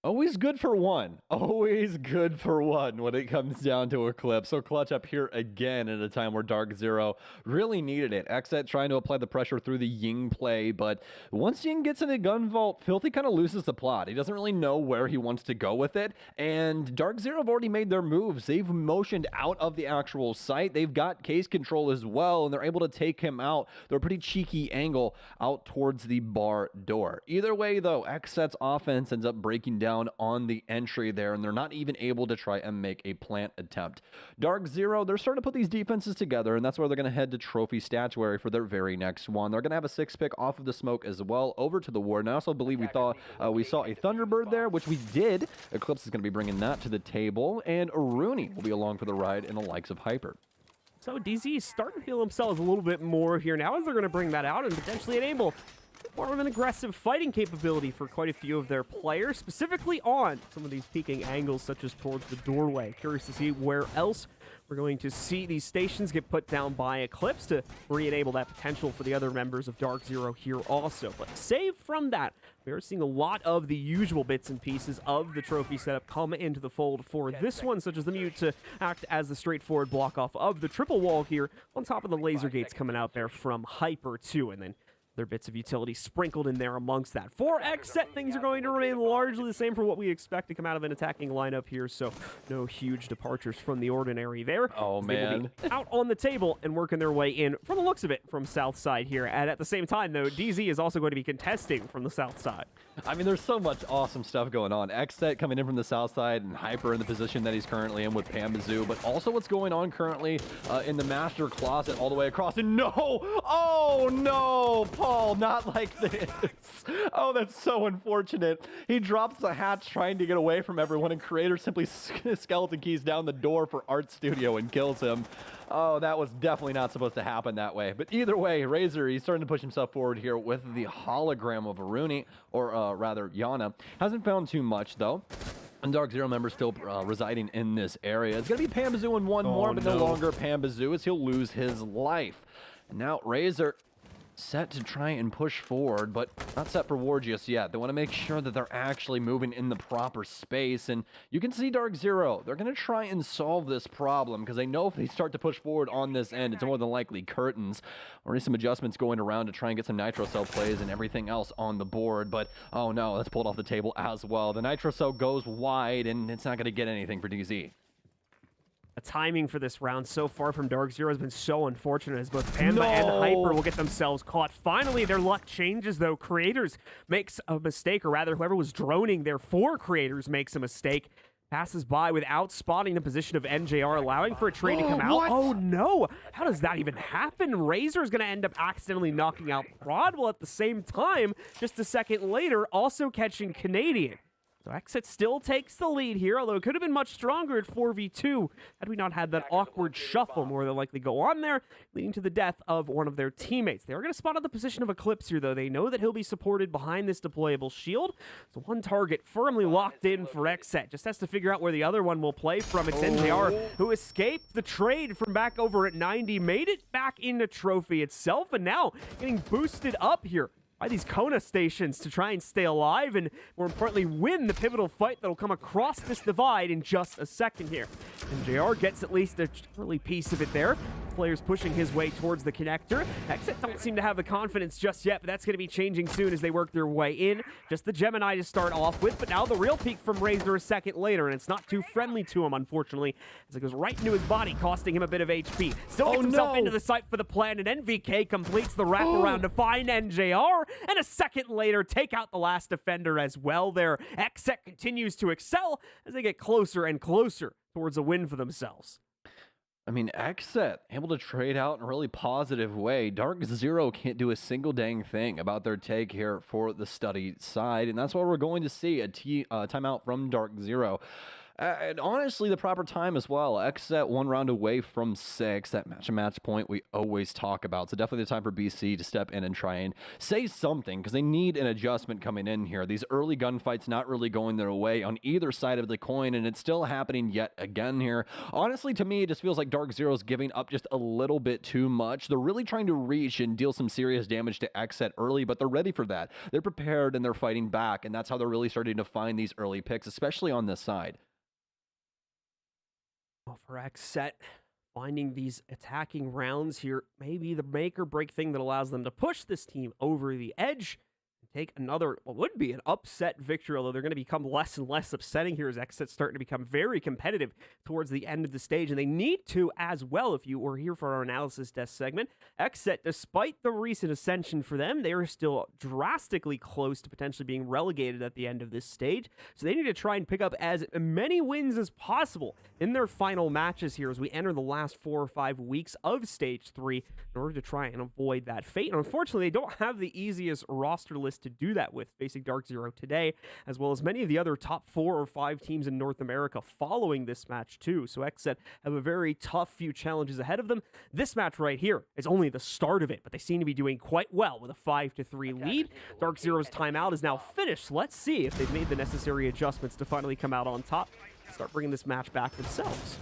Always good for one. Always good for one when it comes down to Eclipse. So clutch up here again at a time where DarkZero really needed it. XSET trying to apply the pressure through the Ying play, but once Ying gets into Gun Vault, Filthy kind of loses the plot. He doesn't really know where he wants to go with it, and DarkZero have already made their moves. They've motioned out of the actual site. They've got case control as well, and they're able to take him out. They're a pretty cheeky angle out towards the bar door. Either way, though, XSET's offense ends up breaking down on the entry there, and they're not even able to try and make a plant attempt. DarkZero, they're starting to put these defenses together, and that's where they're going to head to Trophy Statuary for their very next one. They're going to have a 6-pick off of the smoke as well over to the ward, and I also believe we saw a Thunderbird there, which we did. Eclipse is going to be bringing that to the table, and Rooney will be along for the ride in the likes of Hyper. So DZ is starting to feel themselves a little bit more here now as they're going to bring that out and potentially enable more of an aggressive fighting capability for quite a few of their players, specifically on some of these peeking angles, such as towards the doorway. Curious to see where else we're going to see these stations get put down by Eclipse to re-enable that potential for the other members of DarkZero here also. But save from that, we are seeing a lot of the usual bits and pieces of the trophy setup come into the fold for this one, such as the mute to act as the straightforward block off of the triple wall here, on top of the laser gates coming out there from Hyper too, and then other bits of utility sprinkled in there amongst that. For XSET, things are going to remain largely the same for what we expect to come out of an attacking lineup here, so no huge departures from the ordinary there. Oh, man. Out on the table and working their way in, from the looks of it, from south side here. And at the same time, though, DZ is also going to be contesting from the south side. I mean, there's so much awesome stuff going on. XSET coming in from the south side and Hyper in the position that he's currently in with Pambazoo, but also what's going on currently in the master closet all the way across. And no! Oh, no! Paul, not like this. Oh, that's so unfortunate. He drops the hatch trying to get away from everyone, and Creator simply skeleton keys down the door for Art Studio and kills him. Oh, that was definitely not supposed to happen that way. But either way, Razor, he's starting to push himself forward here with the hologram of Aruni, or rather, Yana. Hasn't found too much, though. And DarkZero member still residing in this area. It's going to be Pambazoo and one more, but no longer Pambazoo, as he'll lose his life. And now Razor set to try and push forward, but not set for war just yet. They want to make sure that they're actually moving in the proper space, and you can see DarkZero. They're going to try and solve this problem, because they know if they start to push forward on this end, it's more than likely curtains. Already some adjustments going around to try and get some Nitro Cell plays and everything else on the board, but oh no, that's pulled off the table as well. The Nitro Cell goes wide, and it's not going to get anything for DZ. The timing for this round so far from DarkZero has been so unfortunate, as both Panda and Hyper will get themselves caught. Finally, their luck changes, though. Creators makes a mistake, or rather, whoever was droning their 4 Creators makes a mistake. Passes by without spotting the position of NJR, allowing for a trade to come out. What? Oh, no. How does that even happen? Razor is going to end up accidentally knocking out Prod, while at the same time, just a second later, also catching Canadian. So XSET still takes the lead here, although it could have been much stronger at 4v2 had we not had that awkward shuffle more than likely go on there, leading to the death of one of their teammates. They are going to spot out the position of Eclipse here, though. They know that he'll be supported behind this deployable shield. So one target firmly locked in for XSET. Just has to figure out where the other one will play from. It's NJR, who escaped the trade from back over at 90, made it back into Trophy itself, and now getting boosted up here by these Kona stations to try and stay alive and, more importantly, win the pivotal fight that'll come across this divide in just a second here. And JR gets at least an early piece of it there. Players pushing his way towards the connector. XSET don't seem to have the confidence just yet, but that's going to be changing soon as they work their way in. Just the Gemini to start off with, but now the real peek from Razor a second later, and it's not too friendly to him, unfortunately, as it goes right into his body, costing him a bit of HP. Still gets himself into the site for the plan, and NVK completes the wraparound to find NJR, and a second later, take out the last defender as well there. XSET continues to excel as they get closer and closer towards a win for themselves. I mean, XSET able to trade out in a really positive way. DarkZero can't do a single dang thing about their take here for the study side, and that's why we're going to see a timeout from DarkZero. And honestly, the proper time as well. XSET 1 round away from 6. That match point we always talk about. So definitely the time for BC to step in and try and say something, because they need an adjustment coming in here. These early gunfights not really going their way on either side of the coin, and it's still happening yet again here. Honestly, to me, it just feels like DarkZero's giving up just a little bit too much. They're really trying to reach and deal some serious damage to XSET early, but they're ready for that. They're prepared and they're fighting back, and that's how they're really starting to find these early picks, especially on this side. For XSET, finding these attacking rounds here may be the make or break thing that allows them to push this team over the edge and take another, what would be an upset victory, although they're going to become less and less upsetting here as XSET's starting to become very competitive towards the end of the stage, and they need to as well. If you were here for our analysis desk segment, XSET, despite the recent ascension for them, they are still drastically close to potentially being relegated at the end of this stage, so they need to try and pick up as many wins as possible in their final matches here as we enter the last 4 or 5 weeks of Stage 3 in order to try and avoid that fate. And unfortunately, they don't have the easiest roster list to do that with, facing DarkZero today, as well as many of the other top 4 or 5 teams in North America following this match too. So XSET have a very tough few challenges ahead of them. This match right here is only the start of it, but they seem to be doing quite well with a 5-3 lead. DarkZero's timeout is now finished. So let's see if they've made the necessary adjustments to finally come out on top. Start bringing this match back themselves.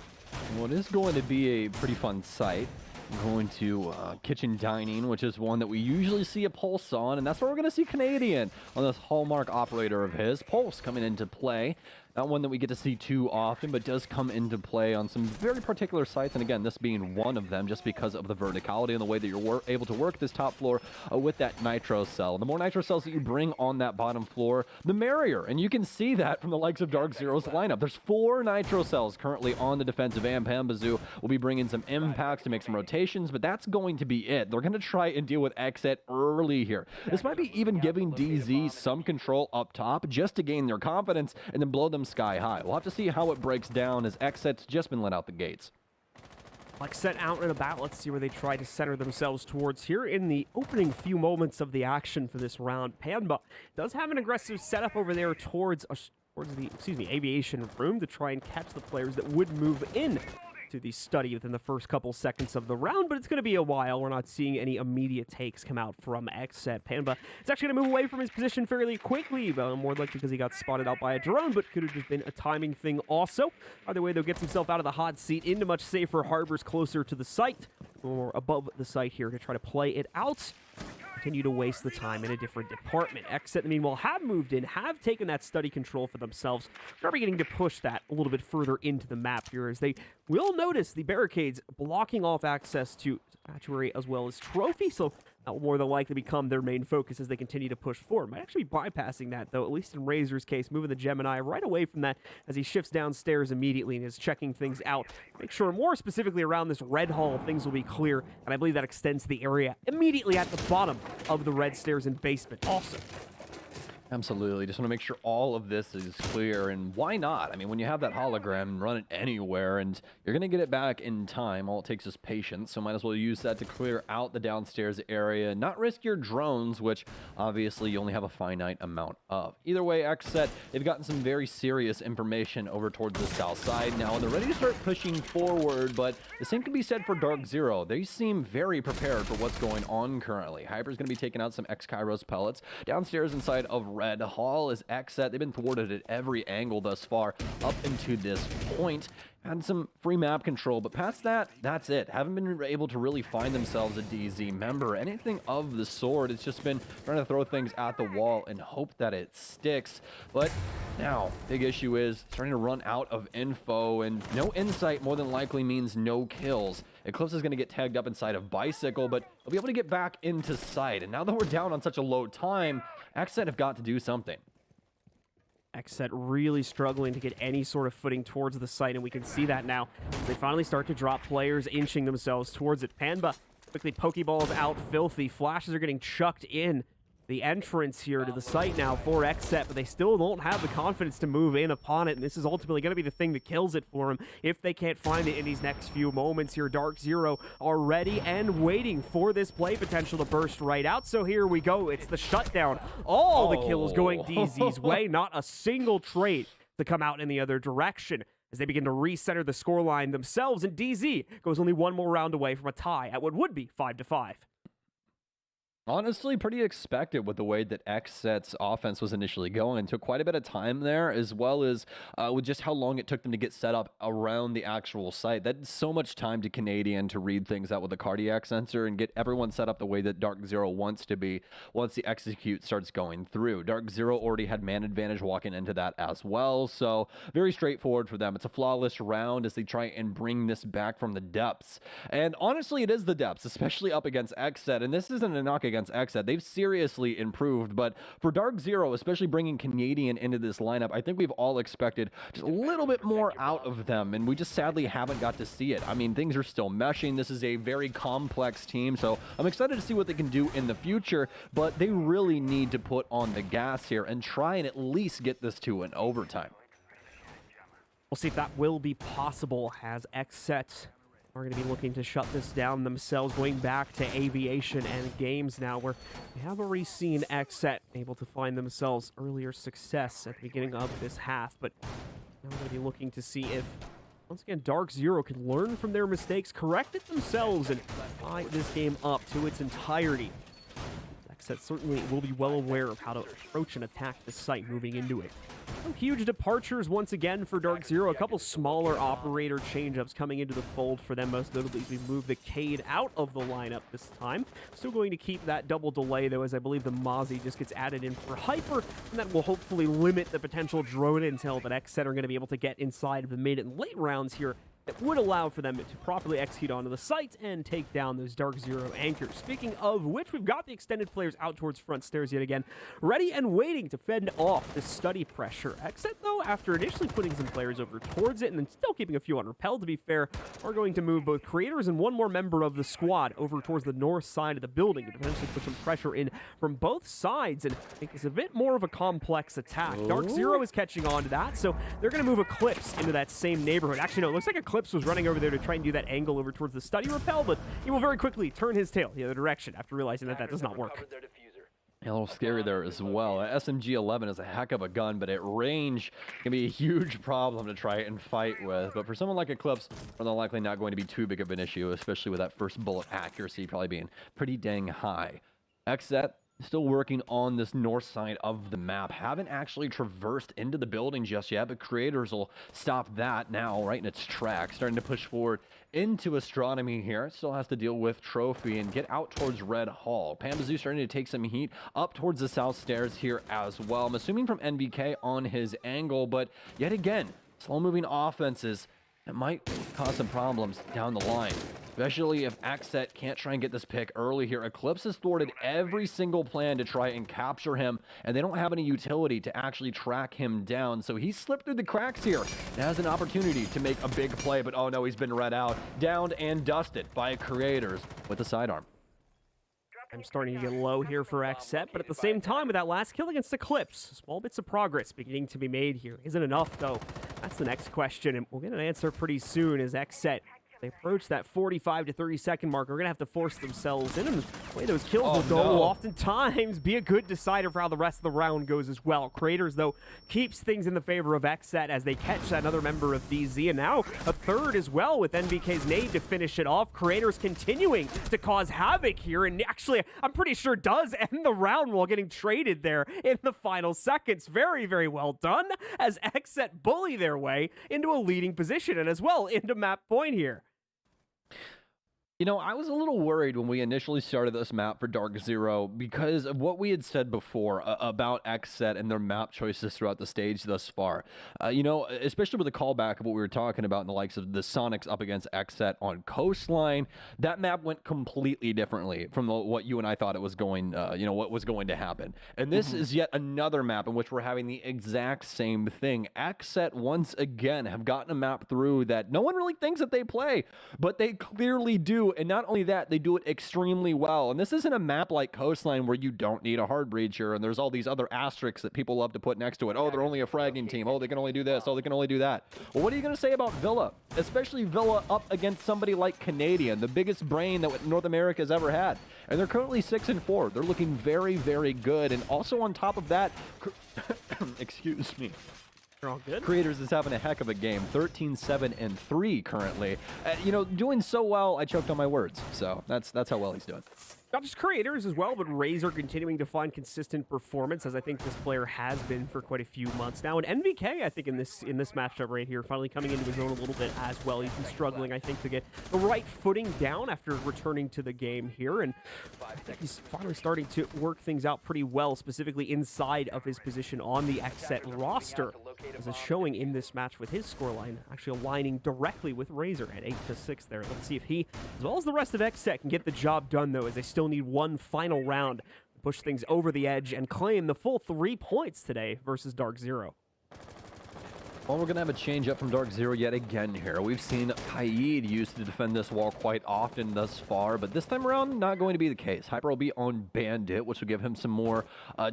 Well, it is going to be a pretty fun sight. We're going to Kitchen Dining, which is one that we usually see a Pulse on, and that's where we're going to see Canadian on this hallmark operator of his. Pulse coming into play. Not one that we get to see too often, but does come into play on some very particular sites. And again, this being one of them, just because of the verticality and the way that you're able to work this top floor with that nitro cell. The more nitro cells that you bring on that bottom floor, the merrier. And you can see that from the likes of DarkZero's lineup. There's 4 nitro cells currently on the defensive end. Pambazoo will be bringing some impacts to make some rotations, but that's going to be it. They're going to try and deal with XSET early here. This might be even giving DZ some control up top just to gain their confidence and then blow them sky high. We'll have to see how it breaks down as XSET's just been let out the gates. XSET out and about. Let's see where they try to center themselves towards here in the opening few moments of the action for this round. Panba does have an aggressive setup over there towards the aviation room to try and catch the players that would move in to the study within the first couple seconds of the round, but it's going to be a while. We're not seeing any immediate takes come out from XSET. Panba is actually going to move away from his position fairly quickly, but more likely because he got spotted out by a drone, but could have just been a timing thing also. Either way, though, gets himself out of the hot seat into much safer harbors closer to the site, or above the site here to try to play it out. Continue to waste the time in a different department. XSET, meanwhile, have moved in, have taken that study control for themselves. They're beginning to push that a little bit further into the map here, as they will notice the barricades blocking off access to Statuary as well as Trophy, so that will more than likely become their main focus as they continue to push forward. Might actually be bypassing that, though, at least in Razor's case, moving the Gemini right away from that as he shifts downstairs immediately and is checking things out. Make sure, more specifically around this red hall, things will be clear, and I believe that extends to the area immediately at the bottom of the red stairs and basement also. Absolutely. Just want to make sure all of this is clear, and why not? I mean, when you have that hologram, run it anywhere, and you're going to get it back in time. All it takes is patience, so might as well use that to clear out the downstairs area, not risk your drones, which obviously you only have a finite amount of. Either way, XSET, they've gotten some very serious information over towards the south side now, and they're ready to start pushing forward, but the same can be said for DarkZero. They seem very prepared for what's going on currently. Hyper's going to be taking out some X-Kairos pellets downstairs inside of Red Hall is XSET. They've been thwarted at every angle thus far up into this point. had some free map control, but past that, that's it. Haven't been able to really find themselves a DZ member, anything of the sort. It's just been trying to throw things at the wall and hope that it sticks. But now, big issue is starting to run out of info, and no insight more than likely means no kills. Eclipse is going to get tagged up inside of Bicycle, but they'll be able to get back into sight. And now that we're down on such a low time, XSET have got to do something. XSET really struggling to get any sort of footing towards the site, and we can see that now as they finally start to drop players, inching themselves towards it. Panba quickly Pokeballs out Filthy. Flashes are getting chucked in the entrance here to the site now for XSET, but they still don't have the confidence to move in upon it, and this is ultimately going to be the thing that kills it for them if they can't find it in these next few moments here. DarkZero are ready and waiting for this play potential to burst right out, so here we go. It's the shutdown. All the kills going DZ's way, not a single trade to come out in the other direction as they begin to recenter the scoreline themselves, and DZ goes only one more round away from a tie at what would be 5-5. Honestly, pretty expected with the way that XSET's offense was initially going. It took quite a bit of time there, as well as with just how long it took them to get set up around the actual site. That's so much time to Canadian to read things out with the cardiac sensor and get everyone set up the way that DarkZero wants to be once the execute starts going through. DarkZero already had man advantage walking into that as well, so very straightforward for them. It's a flawless round as they try and bring this back from the depths. And honestly, it is the depths, especially up against XSET, and this isn't a knock against XSET. They've seriously improved, but for DarkZero, especially bringing Canadian into this lineup, I think we've all expected just a little bit more out of them, and we just sadly haven't got to see it. I mean, things are still meshing. This is a very complex team, so I'm excited to see what they can do in the future, but they really need to put on the gas here and try and at least get this to an overtime. We'll see if that will be possible as XSET are going to be looking to shut this down themselves, going back to aviation and games now, where we have already seen XSET able to find themselves earlier success at the beginning of this half, but now we're going to be looking to see if, once again, DarkZero can learn from their mistakes, correct it themselves, and tie this game up to its entirety. XSET certainly will be well aware of how to approach and attack the site moving into it. No huge departures once again for DarkZero. A couple smaller operator change-ups coming into the fold for them, most notably as we move the Cade out of the lineup this time. Still going to keep that double delay, though, as I believe the Mozzie just gets added in for Hyper, and that will hopefully limit the potential drone intel that XSET are going to be able to get inside of the mid and late rounds here that would allow for them to properly execute onto the site and take down those DarkZero anchors. Speaking of which, we've got the extended players out towards front stairs yet again, ready and waiting to fend off the study pressure. XSET, though, after initially putting some players over towards it and then still keeping a few on repel, to be fair, are going to move both creators and one more member of the squad over towards the north side of the building to potentially put some pressure in from both sides and make this a bit more of a complex attack. DarkZero is catching on to that, so they're going to move Eclipse into that same neighborhood. Actually, no, it looks like Eclipse was running over there to try and do that angle over towards the study repel, but he will very quickly turn his tail the other direction after realizing that that does not work. A little scary there as well. SMG-11 is a heck of a gun, but at range can be a huge problem to try and fight with. But for someone like Eclipse, more than likely not going to be too big of an issue, especially with that first bullet accuracy probably being pretty dang high. XSET still working on this north side of the map. Haven't actually traversed into the building just yet, but creators will stop that now right in its tracks, starting to push forward into Astronomy here. Still has to deal with Trophy and get out towards Red Hall. Pambazoo starting to take some heat up towards the south stairs here as well. I'm assuming from NBK on his angle, but yet again, slow-moving offenses that might cause some problems down the line. Especially if XSET can't try and get this pick early here. Eclipse has thwarted every single plan to try and capture him, and they don't have any utility to actually track him down. So he slipped through the cracks here and has an opportunity to make a big play, but oh no, he's been read out, downed and dusted by creators with the sidearm. I'm starting to get low here for XSET, but at the same time, with that last kill against Eclipse, small bits of progress beginning to be made here. Isn't enough, though. That's the next question, and we'll get an answer pretty soon as XSET They approach that 45 to 30 second mark. We're going to have to force themselves in, and the way those kills will go no. oftentimes be a good decider for how the rest of the round goes as well. Creators, though, keeps things in the favor of XSET as they catch another member of DZ, and now a third as well with NVK's nade to finish it off. Creators continuing to cause havoc here, and actually, I'm pretty sure does end the round while getting traded there in the final seconds. Very, very well done as XSET bully their way into a leading position and as well into map point here. You know, I was a little worried when we initially started this map for DarkZero because of what we had said before about XSET and their map choices throughout the stage thus far. You know, especially with the callback of what we were talking about in the likes of the Sonics up against XSET on Coastline, that map went completely differently from what you and I thought it was going, you know, what was going to happen. And this is yet another map in which we're having the exact same thing. XSET once again have gotten a map through that no one really thinks that they play, but they clearly do. And not only that, they do it extremely well. And this isn't a map like Coastline where you don't need a hard breacher and there's all these other asterisks that people love to put next to it. Oh, they're only a fragging team. Oh, they can only do this. Oh, they can only do that. Well, what are you going to say about Villa? Especially Villa up against somebody like Canadian, the biggest brain that North America has ever had. And they're currently 6-4. They're looking very, very good. And also on top of that, excuse me. They're all good. Creators is having a heck of a game, 13-7-3 currently. You know, doing so well, I choked on my words. So that's how well he's doing. Not just Creators as well, but Razor continuing to find consistent performance, as I think this player has been for quite a few months now. And NVK, I think, in this matchup right here, finally coming into his own a little bit as well. He's been struggling, I think, to get the right footing down after returning to the game here. And I think he's finally starting to work things out pretty well, specifically inside of his position on the XSET roster, as is showing in this match with his scoreline, actually aligning directly with Razor at 8-6 there. Let's see if he, as well as the rest of XSET, can get the job done, though, as they still need one final round to push things over the edge and claim the full 3 points today versus DarkZero. Well, we're going to have a change up from DarkZero yet again here. We've seen Kaid used to defend this wall quite often thus far, but this time around, not going to be the case. Hyper will be on Bandit, which will give him some more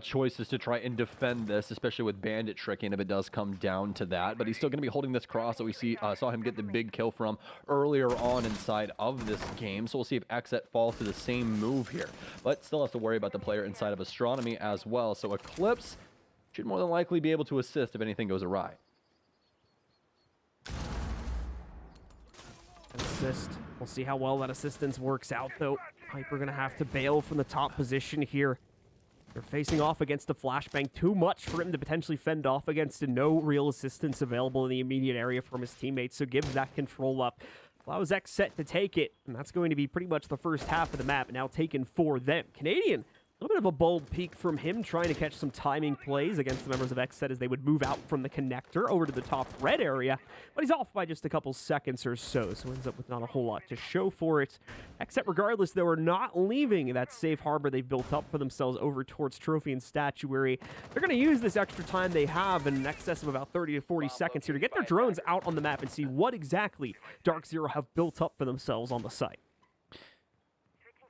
choices to try and defend this, especially with Bandit tricking if it does come down to that. But he's still going to be holding this cross that we saw him get the big kill from earlier on inside of this game. So we'll see if XSET falls to the same move here. But still has to worry about the player inside of Astronomy as well. So Eclipse should more than likely be able to assist if anything goes awry. Assist. We'll see how well that assistance works out, though. Hyper gonna have to bail from the top position here. They're facing off against a flashbang. Too much for him to potentially fend off against, and no real assistance available in the immediate area from his teammates, so gives that control up. Allows XSET to take it, and that's going to be pretty much the first half of the map now taken for them. Canadian, a little bit of a bold peek from him, trying to catch some timing plays against the members of XSET as they would move out from the connector over to the top red area. But he's off by just a couple seconds or so ends up with not a whole lot to show for it. XSET, regardless, though, are not leaving that safe harbor they've built up for themselves over towards Trophy and Statuary. They're going to use this extra time they have in excess of about 30 to 40 seconds here to get their drones out on the map and see what exactly DarkZero have built up for themselves on the site.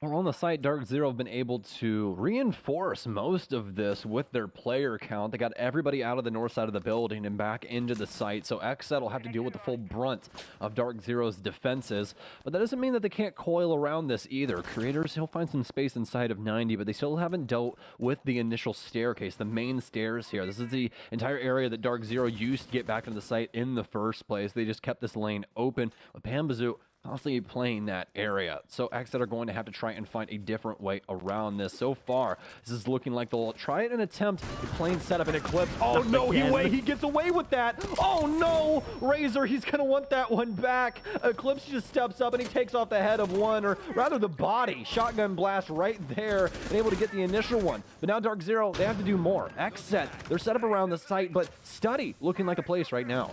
Well, on the site, DarkZero have been able to reinforce most of this with their player count. They got everybody out of the north side of the building and back into the site, so XSET will have to deal with the full brunt of DarkZero's defenses. But that doesn't mean that they can't coil around this either. Creators, he'll find some space inside of 90, but they still haven't dealt with the initial staircase, the main stairs here. This is the entire area that DarkZero used to get back into the site in the first place. They just kept this lane open with Pambazoo constantly playing that area. So XSET are going to have to try and find a different way around this. So far, this is looking like they'll try it and attempt a plain setup and Eclipse. Oh no, he gets away with that. Oh no, Razor, he's gonna want that one back. Eclipse just steps up and he takes off the head of one, or rather the body. Shotgun blast right there and able to get the initial one. But now DarkZero, they have to do more. XSET, they're set up around the site, but Study looking like a place right now.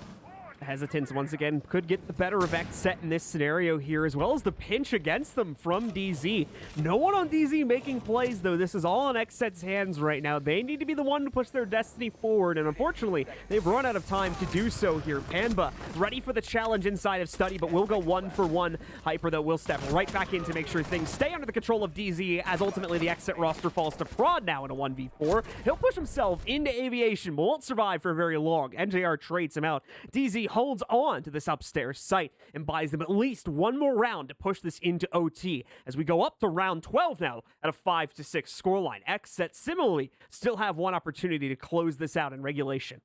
Hesitance once again could get the better of XSET in this scenario here, as well as the pinch against them from DZ. No one on DZ making plays, though. This is all on XSET's hands right now. They need to be the one to push their destiny forward, and unfortunately, they've run out of time to do so here. Panba ready for the challenge inside of Study, but will go 1-for-1. Hyper, though, will step right back in to make sure things stay under the control of DZ, as ultimately the XSET roster falls to Prod now in a 1v4. He'll push himself into Aviation, but won't survive for very long. NJR trades him out. DZ holds on to this upstairs site and buys them at least one more round to push this into OT as we go up to round 12 now at a 5-6 scoreline. XSET similarly still have one opportunity to close this out in regulation.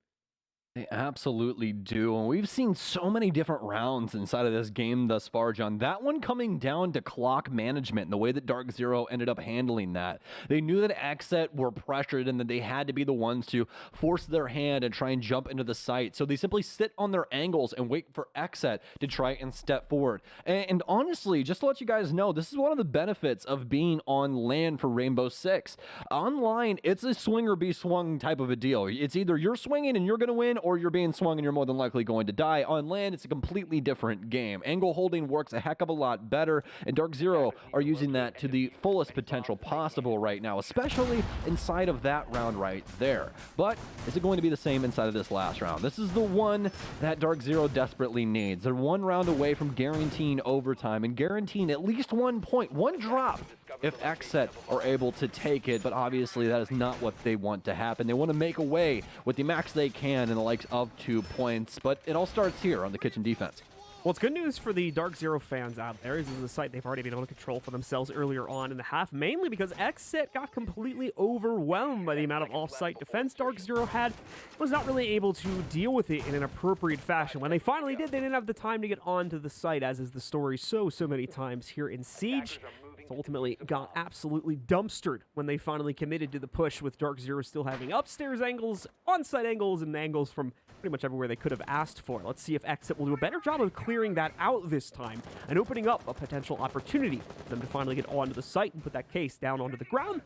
They absolutely do, and we've seen so many different rounds inside of this game thus far, John. That one coming down to clock management and the way that DarkZero ended up handling that. They knew that XSET were pressured and that they had to be the ones to force their hand and try and jump into the site, so they simply sit on their angles and wait for XSET to try and step forward. And honestly, just to let you guys know, this is one of the benefits of being on land for Rainbow Six. Online, it's a swing or be swung type of a deal. It's either you're swinging and you're going to win, or you're being swung and you're more than likely going to die. On land, it's a completely different game. Angle holding works a heck of a lot better, and DarkZero are using that to the fullest potential possible right now, especially inside of that round right there. But is it going to be the same inside of this last round? This is the one that DarkZero desperately needs. They're one round away from guaranteeing overtime and guaranteeing at least 1 point, one drop, if XSET are able to take it, but obviously that is not what they want to happen. They want to make away with the max they can in the likes of 2 points, but it all starts here on the kitchen defense. Well, it's good news for the DarkZero fans out there. This is a site they've already been able to control for themselves earlier on in the half, mainly because XSET got completely overwhelmed by the amount of off-site defense DarkZero had. Was not really able to deal with it in an appropriate fashion. When they finally did, they didn't have the time to get onto the site, as is the story so many times here in Siege. Ultimately got absolutely dumpstered when they finally committed to the push, with DarkZero still having upstairs angles, on-site angles, and angles from pretty much everywhere they could have asked for. Let's see if XSET will do a better job of clearing that out this time and opening up a potential opportunity for them to finally get onto the site and put that case down onto the ground.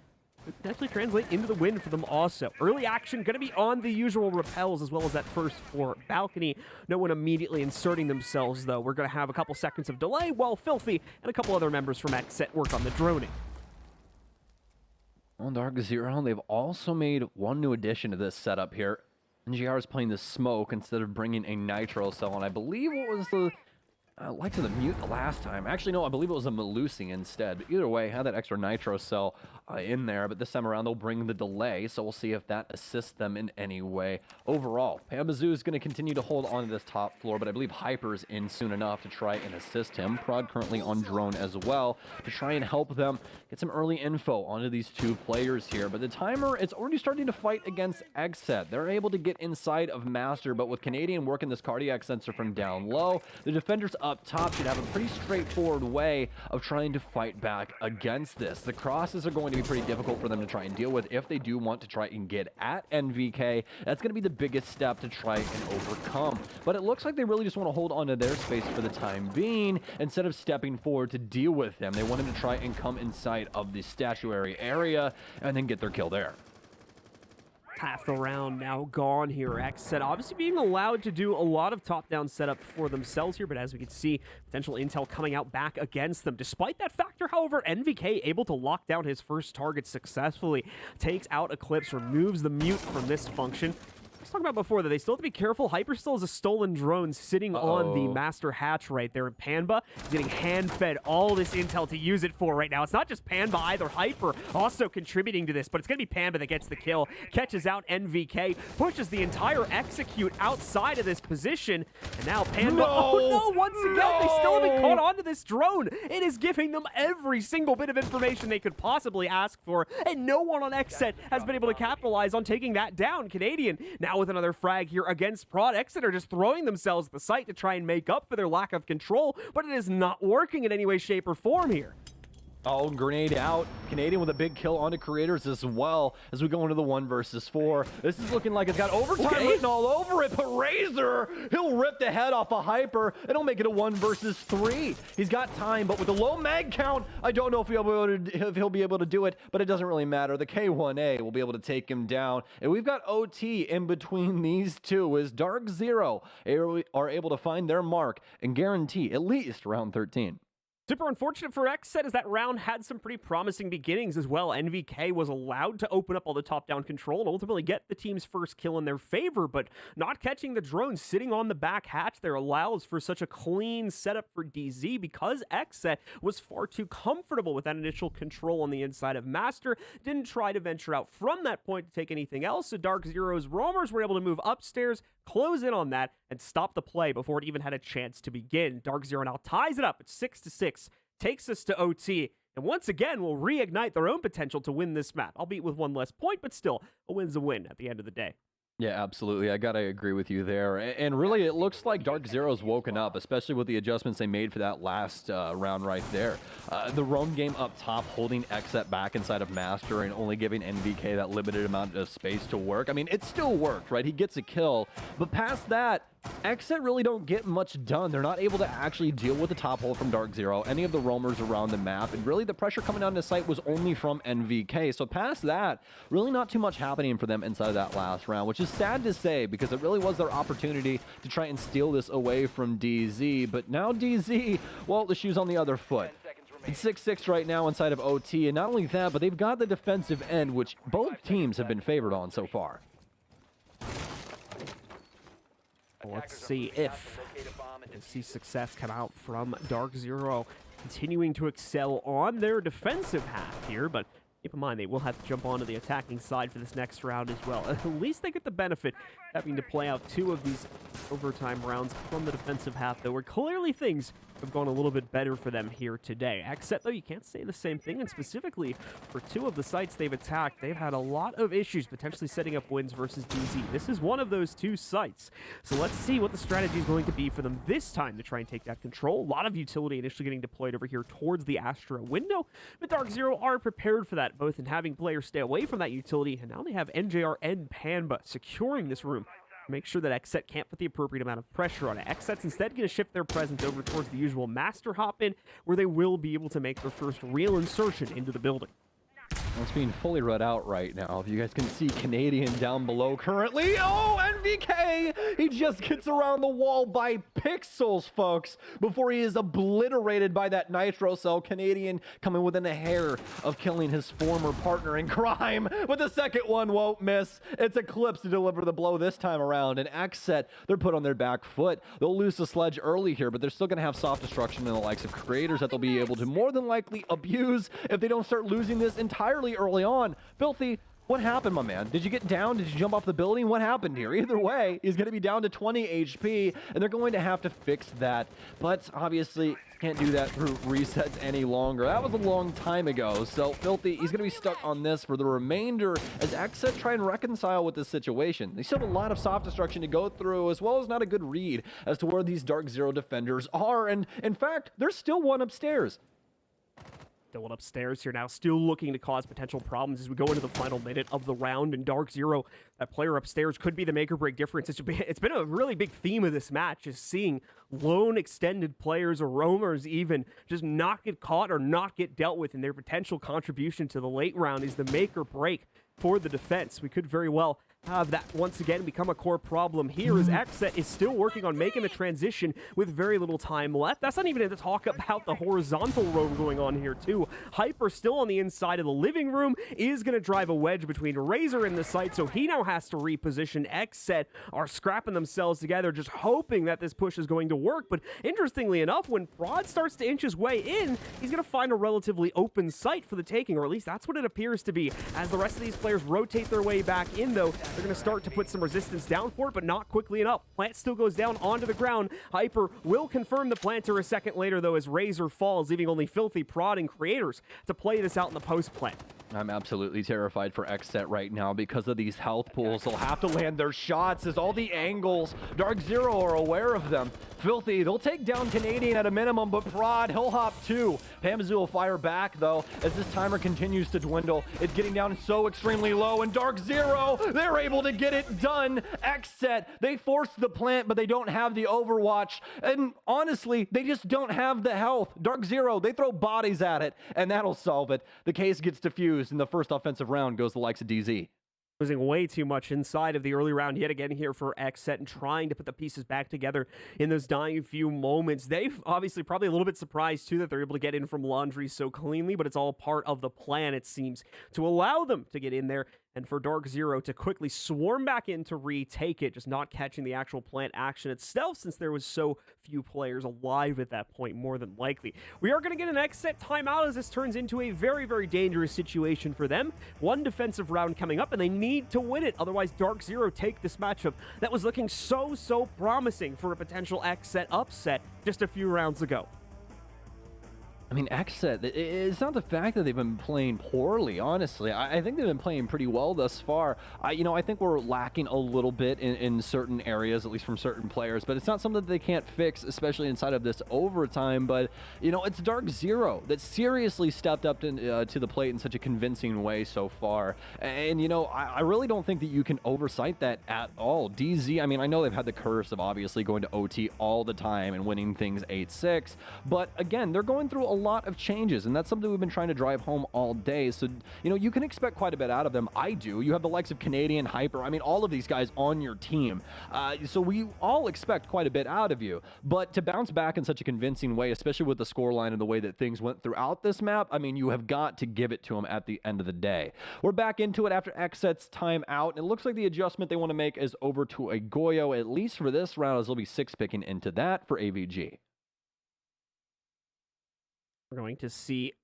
It could actually translate into the win for them also. Early action going to be on the usual rappels as well as that first floor balcony. No one immediately inserting themselves, though. We're going to have a couple seconds of delay while Filthy and a couple other members from XSET work on the droning. On DarkZero, they've also made one new addition to this setup here. NGR is playing the smoke instead of bringing a nitro cell, and I believe it was the like to the mute the last time. Actually, no, I believe it was a Malusi instead. But either way, had that extra nitro cell in there, but this time around they'll bring the delay, so we'll see if that assists them in any way. Overall, Pambazoo is going to continue to hold on to this top floor, but I believe Hyper's in soon enough to try and assist him. Prod currently on drone as well to try and help them get some early info onto these two players here. But the timer, it's already starting to fight against XSET. They're able to get inside of Master, but with Canadian working this cardiac sensor from down low, the defenders up top should have a pretty straightforward way of trying to fight back against this. The crosses are going to be pretty difficult for them to try and deal with if they do want to try and get at NVK. That's going to be the biggest step to try and overcome. But it looks like they really just want to hold on to their space for the time being instead of stepping forward to deal with them. They wanted to try and come inside of the statuary area and then get their kill there. Half the round now gone here. XSET obviously being allowed to do a lot of top-down setup for themselves here, but as we can see, potential intel coming out back against them. Despite that factor, however, NVK able to lock down his first target successfully, takes out Eclipse, removes the mute from this function. I was talking about before that they still have to be careful. Hyper still has a stolen drone sitting on the master hatch right there. And Panba is getting hand-fed all this intel to use it for right now. It's not just Panba either. Hyper also contributing to this, but it's going to be Panba that gets the kill. Catches out NVK, pushes the entire execute outside of this position. And now Panba, once again, they still haven't caught on to this drone. It is giving them every single bit of information they could possibly ask for. And no one on XSET has been able to capitalize on taking that down. Canadian now with another frag here against Prod. XSET are just throwing themselves at the site to try and make up for their lack of control, but it is not working in any way, shape, or form here. Oh, grenade out. Canadian with a big kill onto creators as well as we go into the 1 versus 4. This is looking like it's got overtime written all over it, but Razor, he'll rip the head off a Hyper, and he'll make it a 1 versus 3. He's got time, but with the low mag count, I don't know if he'll be able to do it, but it doesn't really matter. The K1A will be able to take him down, and we've got OT in between these two as DarkZero are able to find their mark and guarantee at least round 13. Super unfortunate for XSET as that round had some pretty promising beginnings as well. NVK was allowed to open up all the top-down control and ultimately get the team's first kill in their favor, but not catching the drone sitting on the back hatch there allows for such a clean setup for DZ because XSET was far too comfortable with that initial control on the inside of Master. Didn't try to venture out from that point to take anything else, so DarkZero's roamers were able to move upstairs, close in on that, and stop the play before it even had a chance to begin. DarkZero now ties it up at 6-6, takes us to OT, and once again will reignite their own potential to win this map, albeit with one less point, but still, a win's a win at the end of the day. Yeah, absolutely. I gotta agree with you there. And really, it looks like DarkZero's woken up, especially with the adjustments they made for that last round right there. The roam game up top, holding XSET back inside of Master and only giving NVK that limited amount of space to work. I mean, it still worked, right? He gets a kill, but past that, XSET really don't get much done. They're not able to actually deal with the top hole from DarkZero, any of the roamers around the map, and really the pressure coming down the site was only from NVK. So past that, really not too much happening for them inside of that last round, which is sad to say because it really was their opportunity to try and steal this away from DZ. But now DZ, well, the shoe's on the other foot. It's 6-6 right now inside of OT, and not only that, but they've got the defensive end, which both teams have been favored on so far. Let's see if we see success come out from DarkZero, continuing to excel on their defensive half here, but keep in mind they will have to jump onto the attacking side for this next round as well. At least they get the benefit having to play out 2 of these overtime rounds from the defensive half, though, where clearly things have gone a little bit better for them here today. XSET, though, you can't say the same thing, and specifically for 2 of the sites they've attacked, they've had a lot of issues potentially setting up wins versus DZ. This is one of those 2 sites, so let's see what the strategy is going to be for them this time to try and take that control. A lot of utility initially getting deployed over here towards the Astra window, but DarkZero are prepared for that, both in having players stay away from that utility, and now they have NJR and Panba securing this room. Make sure that XSET can't put the appropriate amount of pressure on it. XSET's instead going to shift their presence over towards the usual Master hop-in, where they will be able to make their first real insertion into the building. It's being fully read out right now. If you guys can see Canadian down below currently. Oh, NVK! He just gets around the wall by pixels, folks, before he is obliterated by that nitro cell. Canadian coming within a hair of killing his former partner in crime, but the second one won't miss. It's Eclipse to deliver the blow this time around, and XSET, they're put on their back foot. They'll lose the sledge early here, but they're still going to have soft destruction in the likes of creators that they'll be able to more than likely abuse if they don't start losing this entirely early on. Filthy, what happened, my man? Did you get down? Did you jump off the building? What happened here? Either way, he's going to be down to 20 HP, and they're going to have to fix that. But obviously, can't do that through resets any longer. That was a long time ago. So Filthy, he's going to be stuck on this for the remainder as XSET try and reconcile with this situation. They still have a lot of soft destruction to go through, as well as not a good read as to where these DarkZero defenders are. And in fact, there's still one upstairs. Still upstairs here now, still looking to cause potential problems as we go into the final minute of the round, and DarkZero, that player upstairs, could be the make or break difference. It's been a really big theme of this match, is seeing lone extended players or roamers even just not get caught or not get dealt with, and their potential contribution to the late round is the make or break for the defense. We could very well have that once again become a core problem here as XSET is still working on making the transition with very little time left. That's not even to talk about the horizontal roam going on here too. Hyper still on the inside of the living room is going to drive a wedge between Razor and the site, so he now has to reposition. XSET are scrapping themselves together, just hoping that this push is going to work, but interestingly enough, when Prod starts to inch his way in, he's going to find a relatively open site for the taking, or at least that's what it appears to be. As the rest of these players rotate their way back in, though, they're going to start to put some resistance down for it, but not quickly enough. Plant still goes down onto the ground. Hyper will confirm the planter a second later, though, as Razor falls, leaving only Filthy, Prod, and Creators to play this out in the post plant. I'm absolutely terrified for XSET right now because of these health pools. They'll have to land their shots as all the angles. DarkZero are aware of them. Filthy, they'll take down Canadian at a minimum, but Prod, he'll hop too. Pamzu will fire back, though, as this timer continues to dwindle. It's getting down so extremely low, and DarkZero, they're able to get it done. XSET, they forced the plant, but they don't have the overwatch. And honestly, they just don't have the health. DarkZero, they throw bodies at it, and that'll solve it. The case gets defused, and the first offensive round goes the likes of DZ. Losing way too much inside of the early round yet again here for XSET and trying to put the pieces back together in those dying few moments. They've obviously probably a little bit surprised too that they're able to get in from Laundry so cleanly, but it's all part of the plan, it seems, to allow them to get in there and for DarkZero to quickly swarm back in to retake it, just not catching the actual plant action itself since there was so few players alive at that point, more than likely. We are going to get an XSET timeout as this turns into a very, very dangerous situation for them. One defensive round coming up, and they need to win it. Otherwise, DarkZero take this matchup that was looking so promising for a potential XSET upset just a few rounds ago. I mean, XSET, it's not the fact that they've been playing poorly, honestly. I think they've been playing pretty well thus far. I think we're lacking a little bit in certain areas, at least from certain players, but it's not something that they can't fix, especially inside of this overtime. But, it's DarkZero that seriously stepped up to the plate in such a convincing way so far. And, I really don't think that you can oversight that at all. DZ, I know they've had the curse of obviously going to OT all the time and winning things 8-6, but again, they're going through a lot of changes, and that's something we've been trying to drive home all day. So, you can expect quite a bit out of them. I do. You have the likes of Canadian, Hyper, all of these guys on your team. So we all expect quite a bit out of you. But to bounce back in such a convincing way, especially with the scoreline and the way that things went throughout this map, you have got to give it to them at the end of the day. We're back into it after XSET's time out, and it looks like the adjustment they want to make is over to a Goyo, at least for this round, as they'll be 6-picking into that for AVG. We're going to see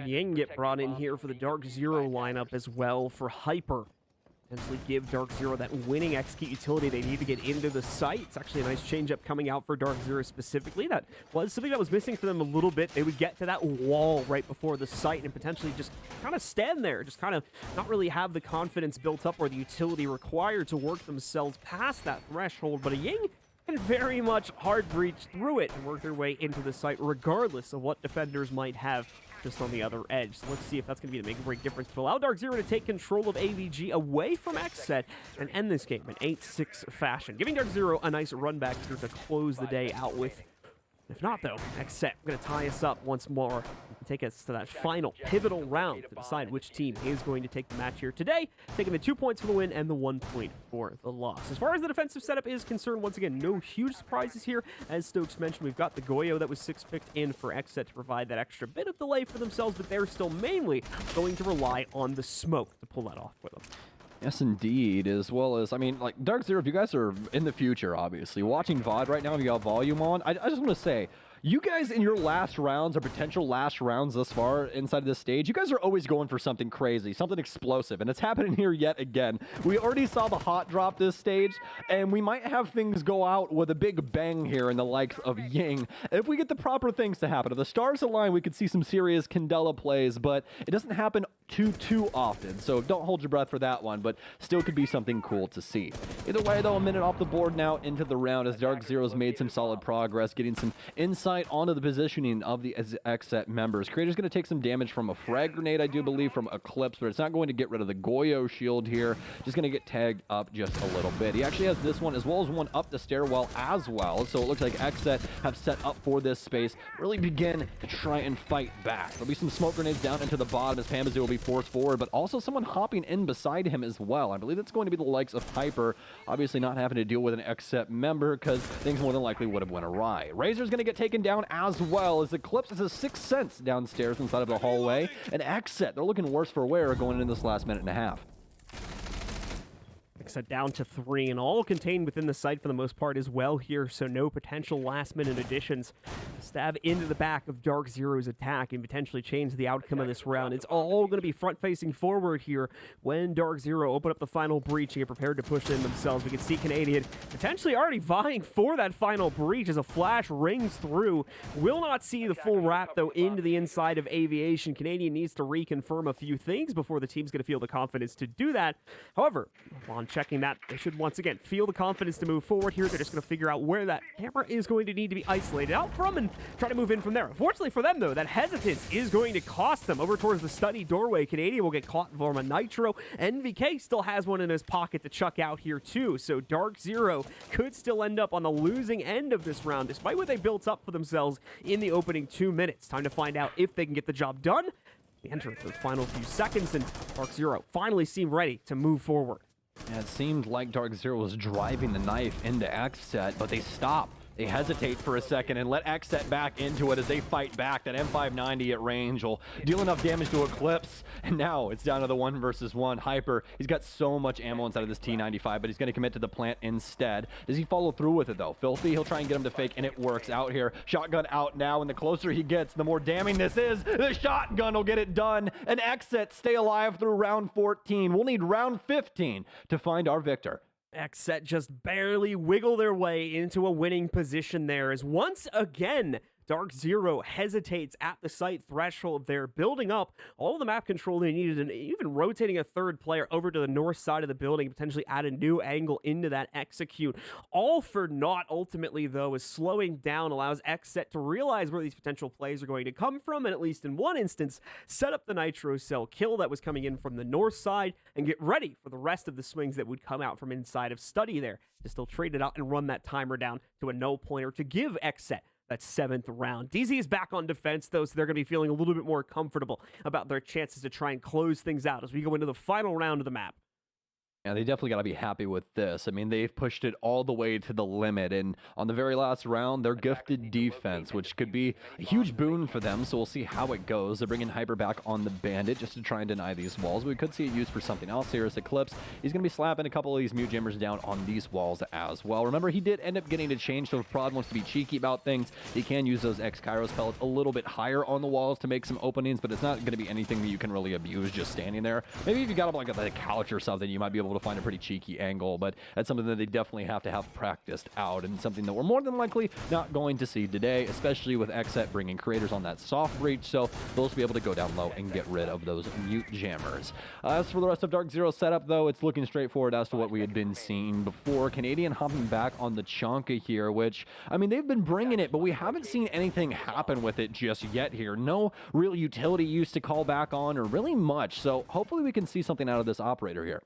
Ying get brought in here for the DarkZero lineup as well for Hyper. Potentially give DarkZero that winning execute utility they need to get into the site. It's actually a nice change-up coming out for DarkZero specifically. That was something that was missing for them a little bit. They would get to that wall right before the site and potentially just kind of stand there, just kind of not really have the confidence built up or the utility required to work themselves past that threshold. But a Ying can very much hard breach through it and work their way into the site regardless of what defenders might have just on the other edge. So let's see if that's going to be the make or break difference to allow DarkZero to take control of AVG away from XSET and end this game in 8-6 fashion, giving DarkZero a nice run back here to close the day out with. If not, though, XSET going to tie us up once more and take us to that final pivotal round to decide which team is going to take the match here today, taking the 2 points for the win and the 1 point for the loss. As far as the defensive setup is concerned, once again, no huge surprises here. As Stokes mentioned, we've got the Goyo that was 6-picked in for XSET to provide that extra bit of delay for themselves, but they're still mainly going to rely on the smoke to pull that off for them. Yes, indeed, as well as, DarkZero, if you guys are in the future, obviously, watching VOD right now, if you got volume on, I just want to say, you guys in your last rounds or potential last rounds thus far inside of this stage, you guys are always going for something crazy, something explosive, and it's happening here yet again. We already saw the hot drop this stage, and we might have things go out with a big bang here in the likes of Ying. If we get the proper things to happen, if the stars align, we could see some serious Candela plays, but it doesn't happen too often, so don't hold your breath for that one, but still could be something cool to see. Either way, though, a minute off the board now into the round as DarkZero's made some solid progress, getting some insight onto the positioning of the XSET members. Creator's going to take some damage from a frag grenade, I do believe, from Eclipse, but it's not going to get rid of the Goyo shield here. Just going to get tagged up just a little bit. He actually has this one as well as one up the stairwell as well, so it looks like XSET have set up for this space, really begin to try and fight back. There'll be some smoke grenades down into the bottom as Pamazoo will be forced forward, but also someone hopping in beside him as well. I believe that's going to be the likes of Hyper, obviously not having to deal with an XSET member because things more than likely would have went awry. Razor's going to get taken down as well as Eclipse is a 6th sense downstairs inside of the hallway, and XSET, they're looking worse for wear going into this last minute and a half. XSET down to 3 and all contained within the site for the most part as well here, so no potential last-minute additions. Stab into the back of DarkZero's attack and potentially change the outcome of this round. It's all going to be front-facing forward here when DarkZero open up the final breach and get prepared to push in themselves. We can see Canadian potentially already vying for that final breach as a flash rings through. Will not see the full wrap, though, into the inside of Aviation. Canadian needs to reconfirm a few things before the team's going to feel the confidence to do that. However, on checking that, they should once again feel the confidence to move forward here. They're just going to figure out where that camera is going to need to be isolated out from and try to move in from there. Unfortunately for them, though, that hesitance is going to cost them. Over towards the study doorway, Canadian will get caught from a Nitro. NVK still has one in his pocket to chuck out here too, so DarkZero could still end up on the losing end of this round, despite what they built up for themselves in the opening 2 minutes. Time to find out if they can get the job done. We enter the final few seconds, and DarkZero finally seem ready to move forward. Yeah, it seemed like DarkZero was driving the knife into XSET, but they stop. They hesitate for a second and let XSET back into it as they fight back. That M590 at range will deal enough damage to Eclipse. And now it's down to the 1 versus 1. Hyper, he's got so much ammo inside of this T95, but he's going to commit to the plant instead. Does he follow through with it, though? Filthy, he'll try and get him to fake, and it works out here. Shotgun out now, and the closer he gets, the more damning this is. The shotgun will get it done, and XSET stay alive through round 14. We'll need round 15 to find our victor. XSET just barely wiggle their way into a winning position there, as once again DarkZero hesitates at the site threshold. They're building up all the map control they needed, and even rotating a third player over to the north side of the building, potentially add a new angle into that execute. All for naught, ultimately, though, as slowing down allows XSET to realize where these potential plays are going to come from, and at least in one instance, set up the Nitro Cell kill that was coming in from the north side, and get ready for the rest of the swings that would come out from inside of Study there, to still trade it out and run that timer down to a no pointer to give XSET that 7th round. DZ is back on defense, though, so they're going to be feeling a little bit more comfortable about their chances to try and close things out as we go into the final round of the map. Yeah, they definitely got to be happy with this. I mean, they've pushed it all the way to the limit, and on the very last round, they're gifted defense, which could be a huge boon for them, so we'll see how it goes. They're bringing Hyper back on the Bandit just to try and deny these walls. We could see it used for something else here as Eclipse. He's going to be slapping a couple of these mute jammers down on these walls as well. Remember, he did end up getting to change, so if Prod wants to be cheeky about things, he can use those X-Kairos pellets a little bit higher on the walls to make some openings, but it's not going to be anything that you can really abuse just standing there. Maybe if you got up like a couch or something, you might be able to find a pretty cheeky angle, but that's something that they definitely have to have practiced out, and something that we're more than likely not going to see today, especially with XSET bringing creators on that soft breach, so they'll be able to go down low and get rid of those mute jammers. As for the rest of DarkZero's setup, though, it's looking straightforward as to what we had been seeing before. Canadian hopping back on the Chonka here, which, I mean, they've been bringing it, but we haven't seen anything happen with it just yet here. No real utility use to call back on, or really much, so hopefully we can see something out of this operator here.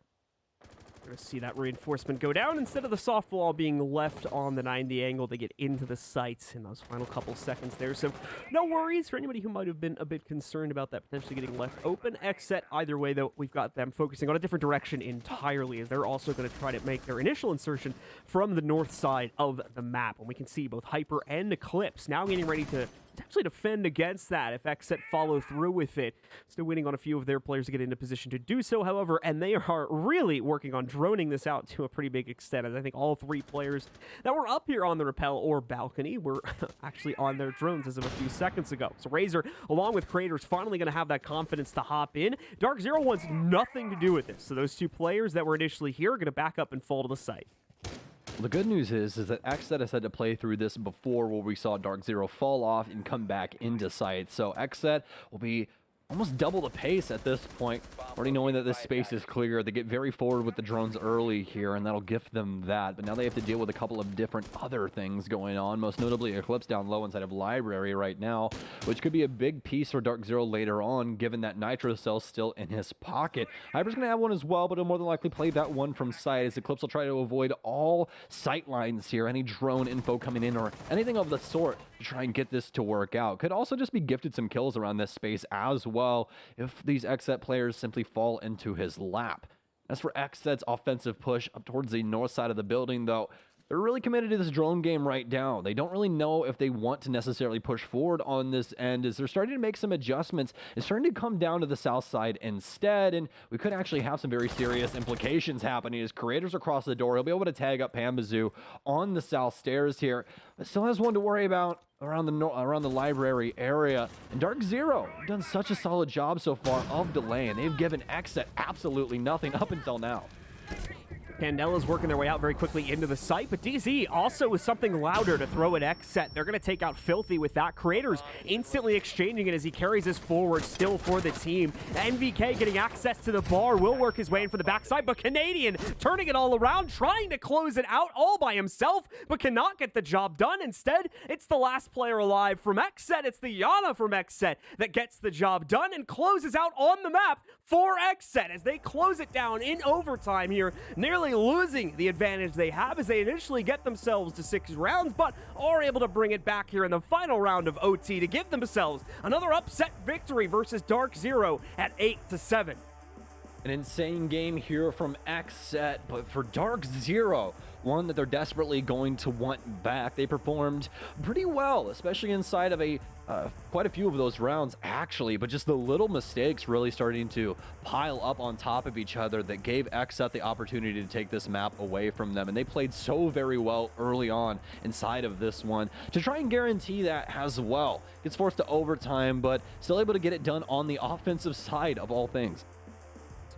We're going to see that reinforcement go down instead of the soft wall being left on the 90 angle to get into the sights in those final couple seconds there. So no worries for anybody who might have been a bit concerned about that potentially getting left open. XSET, either way, though, we've got them focusing on a different direction entirely, as they're also going to try to make their initial insertion from the north side of the map. And we can see both Hyper and Eclipse now getting ready to potentially defend against that if XSET follow through with it. Still waiting on a few of their players to get into position to do so, however, and they are really working on droning this out to a pretty big extent, as I think all 3 players that were up here on the rappel or balcony were actually on their drones as of a few seconds ago. So Razor, along with Creators, finally going to have that confidence to hop in. DarkZero wants nothing to do with this, so those 2 players that were initially here are going to back up and fall to the site. The good news is that XSET has had to play through this before, where we saw DarkZero fall off and come back into sight. So XSET will be almost double the pace at this point, already knowing that this space is clear. They get very forward with the drones early here, and that'll gift them that. But now they have to deal with a couple of different other things going on, most notably Eclipse down low inside of Library right now, which could be a big piece for DarkZero later on, given that Nitro Cell's still in his pocket. Hyper's going to have one as well, but he'll more than likely play that one from sight, as Eclipse will try to avoid all sight lines here, any drone info coming in or anything of the sort, to try and get this to work out. Could also just be gifted some kills around this space as well if these XSET players simply fall into his lap. As for XSET's offensive push up towards the north side of the building, though, they're really committed to this drone game right now. They don't really know if they want to necessarily push forward on this end, as they're starting to make some adjustments. It's starting to come down to the south side instead, and we could actually have some very serious implications happening as Creators across the door. He'll be able to tag up Pambazoo on the south stairs here, but still has one to worry about around the library area. And DarkZero done such a solid job so far of delaying. They've given XSET absolutely nothing up until now. Candela's working their way out very quickly into the site, but DZ also with something louder to throw at XSET. They're going to take out Filthy with that. Creators instantly exchanging it as he carries us forward still for the team. NVK getting access to the bar, will work his way in for the backside, but Canadian turning it all around, trying to close it out all by himself, but cannot get the job done. Instead, it's the last player alive from XSET. It's the Yana from XSET that gets the job done and closes out on the map for XSET as they close it down in overtime here, nearly ultimately losing the advantage they have as they initially get themselves to 6 rounds, but are able to bring it back here in the final round of OT to give themselves another upset victory versus DarkZero at 8-7. An insane game here from XSET, but for DarkZero, one that they're desperately going to want back. They performed pretty well, especially inside of quite a few of those rounds, actually, but just the little mistakes really starting to pile up on top of each other that gave XSET the opportunity to take this map away from them. And they played so very well early on inside of this one to try and guarantee that as well. Gets forced to overtime, but still able to get it done on the offensive side of all things.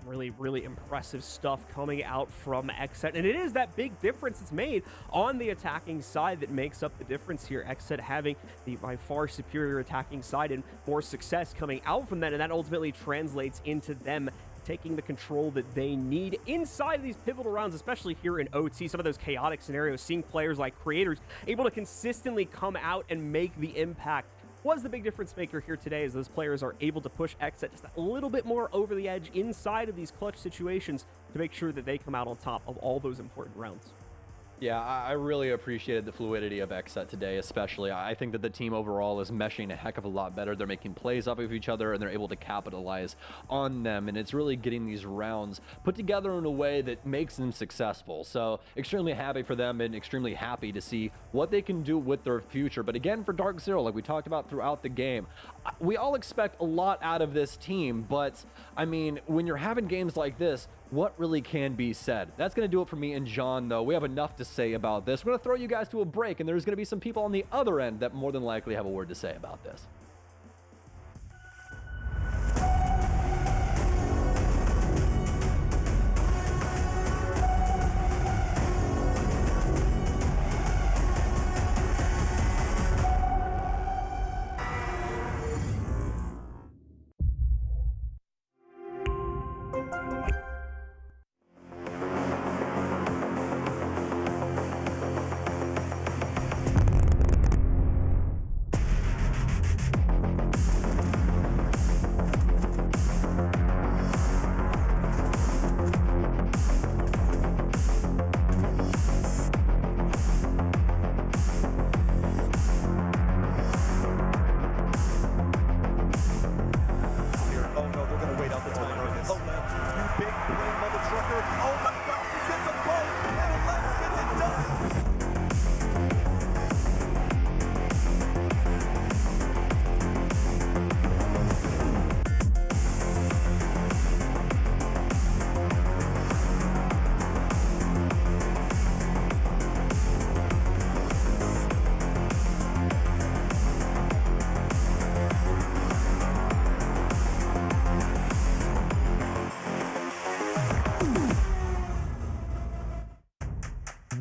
Really impressive stuff coming out from XSET, and it is that big difference it's made on the attacking side that makes up the difference here. XSET having the by far superior attacking side and more success coming out from that, and that ultimately translates into them taking the control that they need inside of these pivotal rounds, especially here in OT. Some of those chaotic scenarios, seeing players like Creators able to consistently come out and make the impact was the big difference maker here today, as those players are able to push XSET just a little bit more over the edge inside of these clutch situations to make sure that they come out on top of all those important rounds. Yeah, I really appreciated the fluidity of XSET today, especially. I think that the team overall is meshing a heck of a lot better. They're making plays off of each other, and they're able to capitalize on them, and it's really getting these rounds put together in a way that makes them successful. So extremely happy for them and extremely happy to see what they can do with their future. But again, for DarkZero, like we talked about throughout the game, we all expect a lot out of this team, but I mean, when you're having games like this, what really can be said? That's going to do it for me and John, though. We have enough to say about this. We're going to throw you guys to a break, and there's going to be some people on the other end that more than likely have a word to say about this.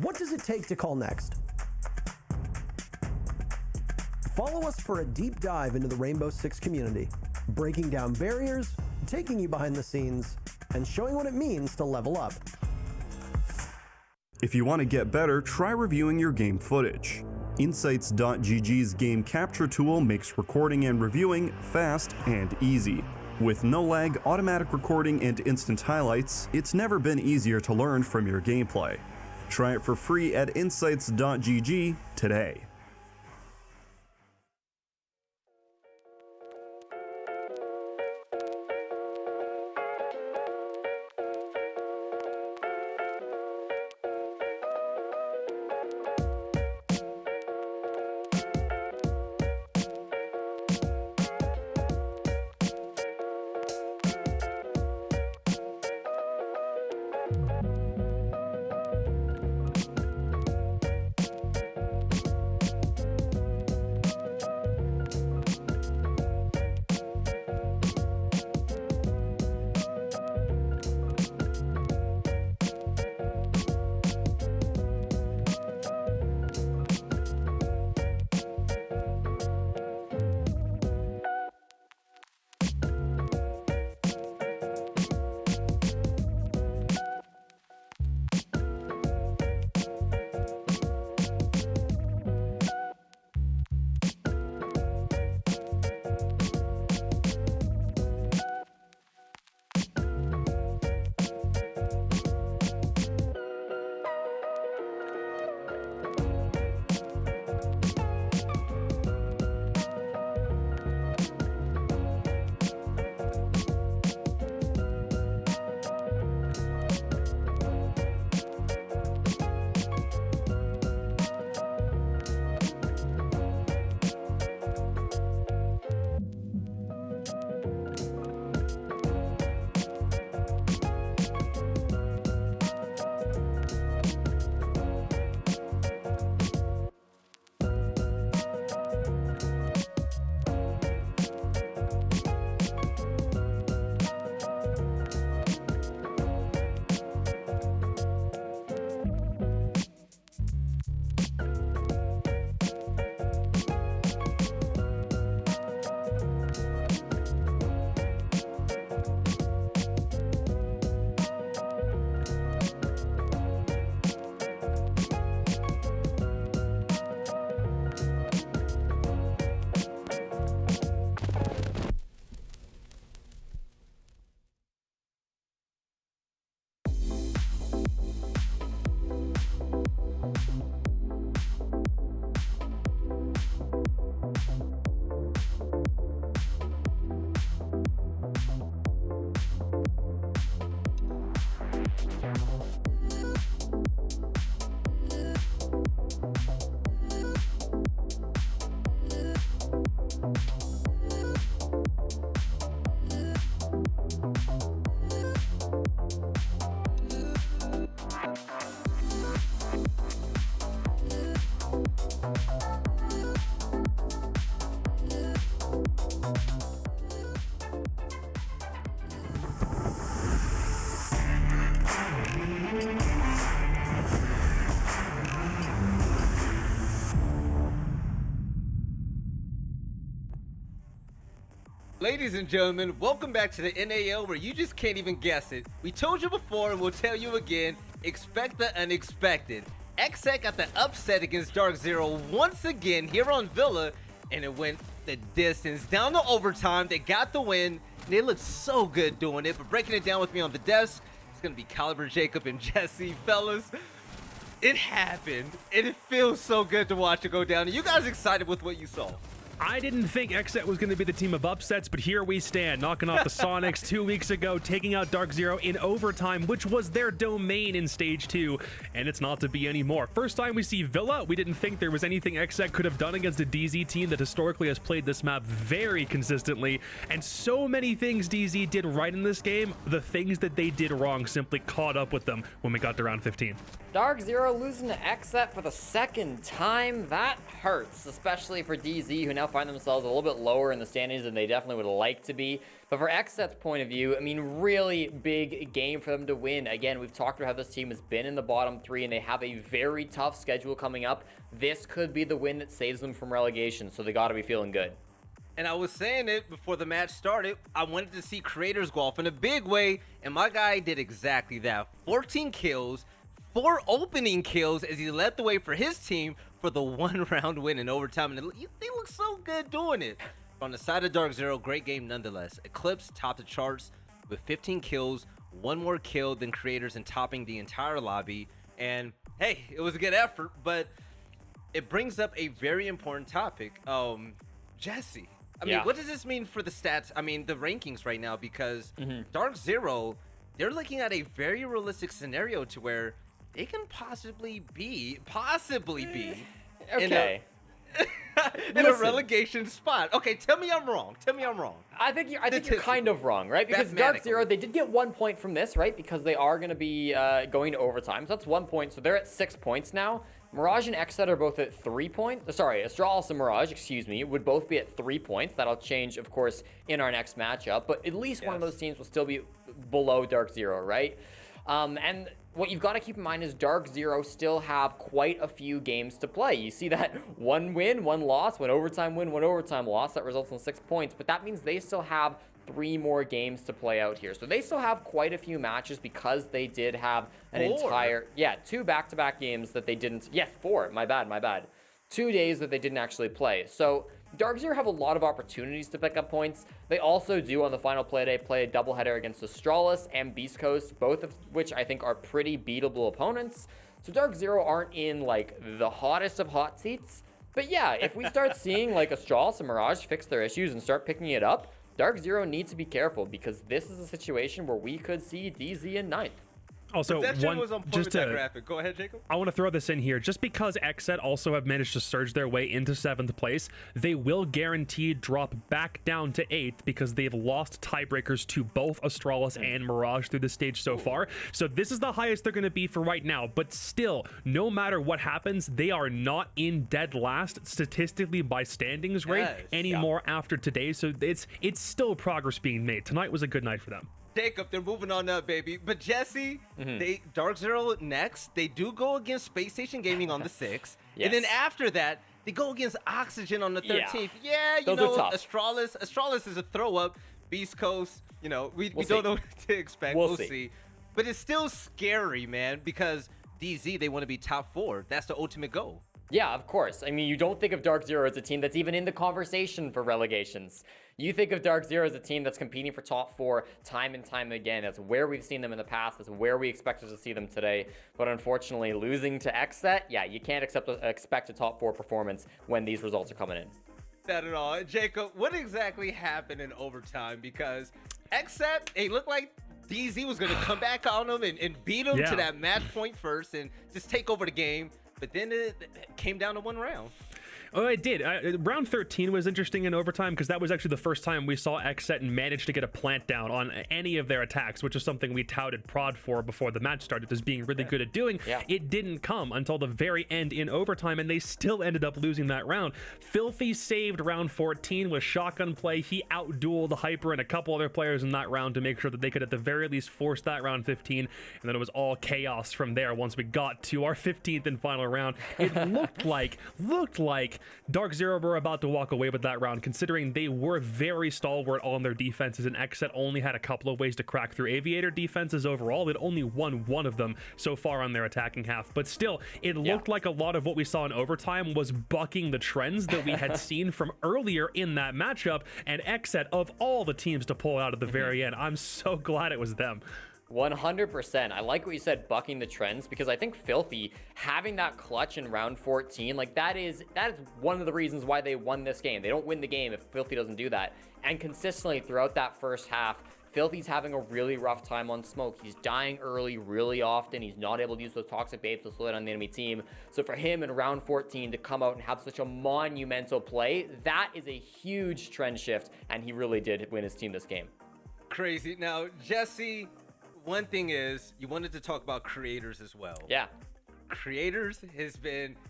What does it take to call next? Follow us for a deep dive into the Rainbow Six community, breaking down barriers, taking you behind the scenes, and showing what it means to level up. If you want to get better, try reviewing your game footage. Insights.gg's game capture tool makes recording and reviewing fast and easy. With no lag, automatic recording, and instant highlights, it's never been easier to learn from your gameplay. Try it for free at insights.gg today. Ladies and gentlemen, welcome back to the NAL where you just can't even guess it. We told you before and we'll tell you again, expect the unexpected. XSET got the upset against DarkZero once again here on Villa, and it went the distance. Down to overtime, they got the win, and they looked so good doing it. But breaking it down with me on the desk, it's going to be Caliber, Jacob, and Jesse. Fellas, it happened, and it feels so good to watch it go down. Are you guys excited with what you saw? I didn't think XSET was going to be the team of upsets, but here we stand, knocking off the Sonics 2 weeks ago, taking out DarkZero in overtime, which was their domain in Stage 2, and it's not to be anymore. First time we see Villa, we didn't think there was anything XSET could have done against a DZ team that historically has played this map very consistently, and so many things DZ did right in this game, the things that they did wrong simply caught up with them when we got to round 15. DarkZero losing to XSET for the second time, that hurts, especially for DZ, who now find themselves a little bit lower in the standings than they definitely would like to be. But for XSET's point of view, I mean, really big game for them to win. Again, we've talked about how this team has been in the bottom three, and they have a very tough schedule coming up. This could be the win that saves them from relegation, so they got to be feeling good. And I was saying it before the match started, I wanted to see creators go off in a big way, and my guy did exactly that. 14 kills, 4 opening kills as he led the way for his team for the 1-round win in overtime, and they look so good doing it. On the side of DarkZero, great game nonetheless. Eclipse topped the charts with 15 kills, 1 more kill than creators and topping the entire lobby. And hey, it was a good effort, but it brings up a very important topic. Jesse, I mean, what does this mean for the stats? I mean, the rankings right now, because DarkZero, they're looking at a very realistic scenario to where they can possibly be Okay. in a relegation spot. Okay, tell me I'm wrong. I think you're kind of wrong, right? Because DarkZero, they did get 1 point from this, right? Because they are going to be going to overtime. So that's 1 point. So they're at 6 points now. Mirage and XSET are both at 3 points. Sorry, Astralis and Mirage, would both be at 3 points. That'll change, of course, in our next matchup. But at least one of those teams will still be below DarkZero, right? And what you've got to keep in mind is DarkZero still have quite a few games to play. You see that 1 win, 1 loss, 1 overtime win, 1 overtime loss. That results in 6 points. But that means they still have 3 more games to play out here. So they still have quite a few matches because they did have an entire... Yeah, 2 back-to-back games that they didn't... Yes, 4. My bad. 2 days that they didn't actually play. So DarkZero have a lot of opportunities to pick up points. They also do on the final Playday play a doubleheader against Astralis and Beast Coast, both of which I think are pretty beatable opponents. So DarkZero aren't in like the hottest of hot seats. But yeah, if we start seeing like Astralis and Mirage fix their issues and start picking it up, DarkZero needs to be careful because this is a situation where we could see DZ in 9th. Also, that was on point just with that graphic. Go ahead, Jacob. I want to throw this in here. Just because XSET also have managed to surge their way into 7th place, they will guaranteed drop back down to 8th because they've lost tiebreakers to both Astralis and Mirage through the stage so far. So this is the highest they're going to be for right now. But still, no matter what happens, they are not in dead last statistically by standings rate anymore after today. So it's still progress being made. Tonight was a good night for them. Jacob, they're moving on up, baby. But Jesse, DarkZero next, they do go against Space Station Gaming on the 6th. And then after that, they go against Oxygen on the 13th. Yeah, you know, Astralis is a throw-up. Beast Coast, you know, we don't know what to expect. We'll see. But it's still scary, man, because DZ, they want to be top 4. That's the ultimate goal. Yeah, of course. I mean, you don't think of DarkZero as a team that's even in the conversation for relegations. You think of DarkZero as a team that's competing for top 4 time and time again. That's where we've seen them in the past. That's where we expected to see them today. But unfortunately, losing to XSET, yeah, you can't expect a top 4 performance when these results are coming in. Not at all. Jacob, what exactly happened in overtime? Because XSET, it looked like DZ was going to come back on them and beat them to that match point first and just take over the game. But then it came down to 1 round. Oh, it did. Round 13 was interesting in overtime because that was actually the first time we saw XSET manage to get a plant down on any of their attacks, which is something we touted Prod for before the match started as being really good at doing. It didn't come until the very end in overtime, and they still ended up losing that round. Filthy saved round 14 with shotgun play. He outdueled Hyper and a couple other players in that round to make sure that they could at the very least force that round 15, and then it was all chaos from there once we got to our 15th and final round. It looked like like DarkZero were about to walk away with that round, considering they were very stalwart on their defenses, and XSET only had a couple of ways to crack through. Aviator defenses overall, they'd only won one of them so far on their attacking half, but still, it looked like a lot of what we saw in overtime was bucking the trends that we had seen from earlier in that matchup, and XSET, of all the teams to pull out at the very end, I'm so glad it was them. 100%. I like what you said, bucking the trends, because I think Filthy having that clutch in round 14, like that is one of the reasons why they won this game. They don't win the game if Filthy doesn't do that. And consistently throughout that first half, Filthy's having a really rough time on smoke. He's dying early really often. He's not able to use those toxic babes to slow down the enemy team. So for him in round 14 to come out and have such a monumental play, that is a huge trend shift, and he really did win his team this game. Crazy. Now, Jesse, one thing is, you wanted to talk about creators as well. Yeah. Creators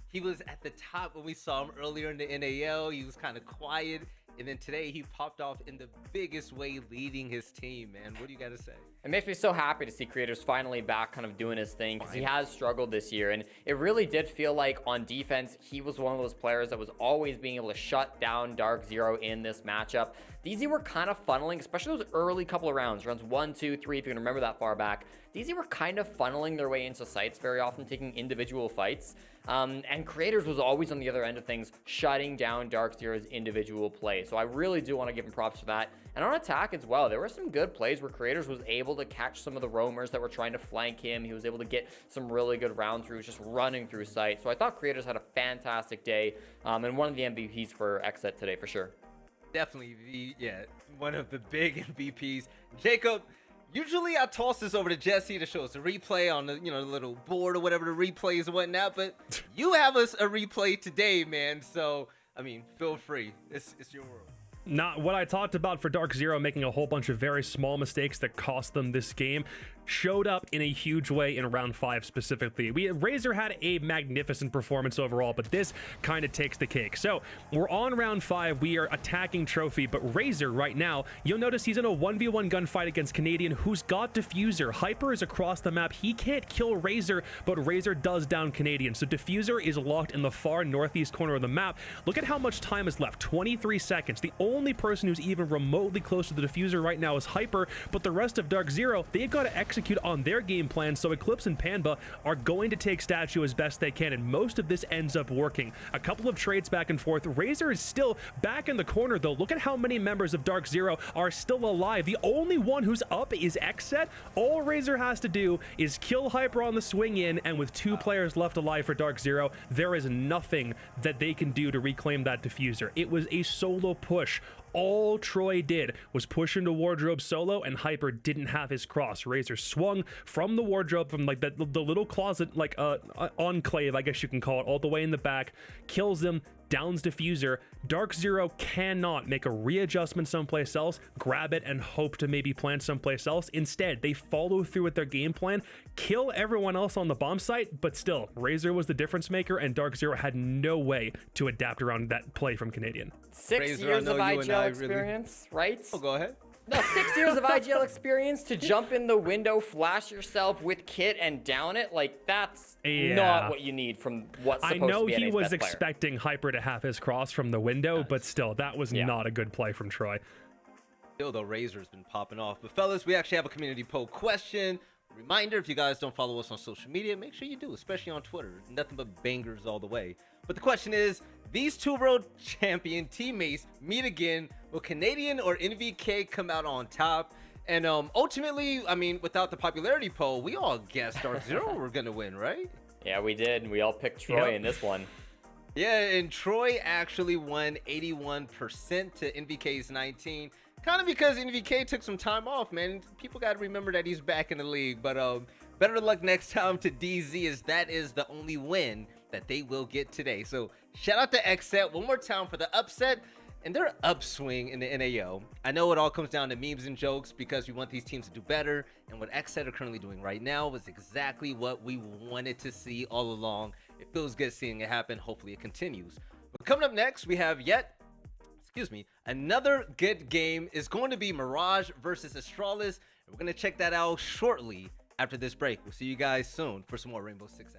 he was at the top when we saw him earlier in the NAL. He was kind of quiet. And then today he popped off in the biggest way, leading his team, man. What do you got to say? It makes me so happy to see Creators finally back kind of doing his thing, because he has struggled this year. And it really did feel like on defense, he was one of those players that was always being able to shut down DarkZero in this matchup. DZ were kind of funneling, especially those early couple of rounds 1, 2, 3, if you can remember that far back. DZ were kind of funneling their way into sites, very often taking individual fights. And Creators was always on the other end of things, shutting down DarkZero's individual play. So I really do want to give him props for that. And on attack as well, there were some good plays where Creators was able to catch some of the roamers that were trying to flank him. He was able to get some really good round throughs just running through sight. So I thought Creators had a fantastic day, and one of the MVPs for XSET today for sure. Definitely, one of the big MVPs. Jacob, usually I toss this over to Jesse to show us a replay on the little board or whatever the replays and whatnot, but you have us a replay today, man. So, I mean, feel free. It's your world. Not what I talked about for DarkZero, making a whole bunch of very small mistakes that cost them this game, showed up in a huge way in round 5 specifically. Razor had a magnificent performance overall, but this kind of takes the cake. So we're on round 5. We are attacking Trophy, but Razor right now, you'll notice he's in a 1v1 gunfight against Canadian, who's got Diffuser. Hyper is across the map. He can't kill Razor, but Razor does down Canadian. So Diffuser is locked in the far northeast corner of the map. Look at how much time is left. 23 seconds. The only person who's even remotely close to the Diffuser right now is Hyper, but the rest of DarkZero, they've got to execute on their game plan, so Eclipse and Panba are going to take Statue as best they can, and most of this ends up working. A couple of trades back and forth. Razor is still back in the corner, though. Look at how many members of DarkZero are still alive. The only one who's up is XSET. All Razor has to do is kill Hyper on the swing in, and with 2 players left alive for DarkZero, there is nothing that they can do to reclaim that Diffuser. It was a solo push. All Troy did was push into Wardrobe solo, and Hyper didn't have his cross. Razor swung from the wardrobe, from like the little closet, like enclave, I guess you can call it, all the way in the back, kills him, downs Diffuser. DarkZero cannot make a readjustment someplace else, grab it, and hope to maybe plant someplace else. Instead, they follow through with their game plan, kill everyone else on the bomb site, but still, Razor was the difference maker, and DarkZero had no way to adapt around that play from Canadian. 6 Razor, years of IGL really... experience, right? Oh, go ahead. No, 6 years of IGL experience to jump in the window, flash yourself with kit, and down it. Like, that's not what you need from what's supposed to be I know NA's he was best player. expecting Hyper to have his cross from the window, but still, that was not a good play from Troy. Still, though, Razor's been popping off. But, fellas, we actually have a community poll question. Reminder, if you guys don't follow us on social media, make sure you do, especially on Twitter. Nothing but bangers all the way. But the question is, these 2 world champion teammates meet again. Will Canadian or NVK come out on top? And ultimately, I mean, without the popularity poll, we all guessed DarkZero were going to win, right? Yeah, we did. We all picked Troy in this one. Yeah, and Troy actually won 81% to NVK's 19%. Kind of because NVK took some time off, man. People got to remember that he's back in the league. But better luck next time to DZ, as that is the only win that they will get today. So shout out to XSET one more time for the upset and their upswing in the NAO. I know it all comes down to memes and jokes because we want these teams to do better. And what XSET are currently doing right now was exactly what we wanted to see all along. It feels good seeing it happen. Hopefully it continues. But coming up next, we have another good game. Is going to be Mirage versus Astralis. We're going to check that out shortly after this break. We'll see you guys soon for some more Rainbow Six action.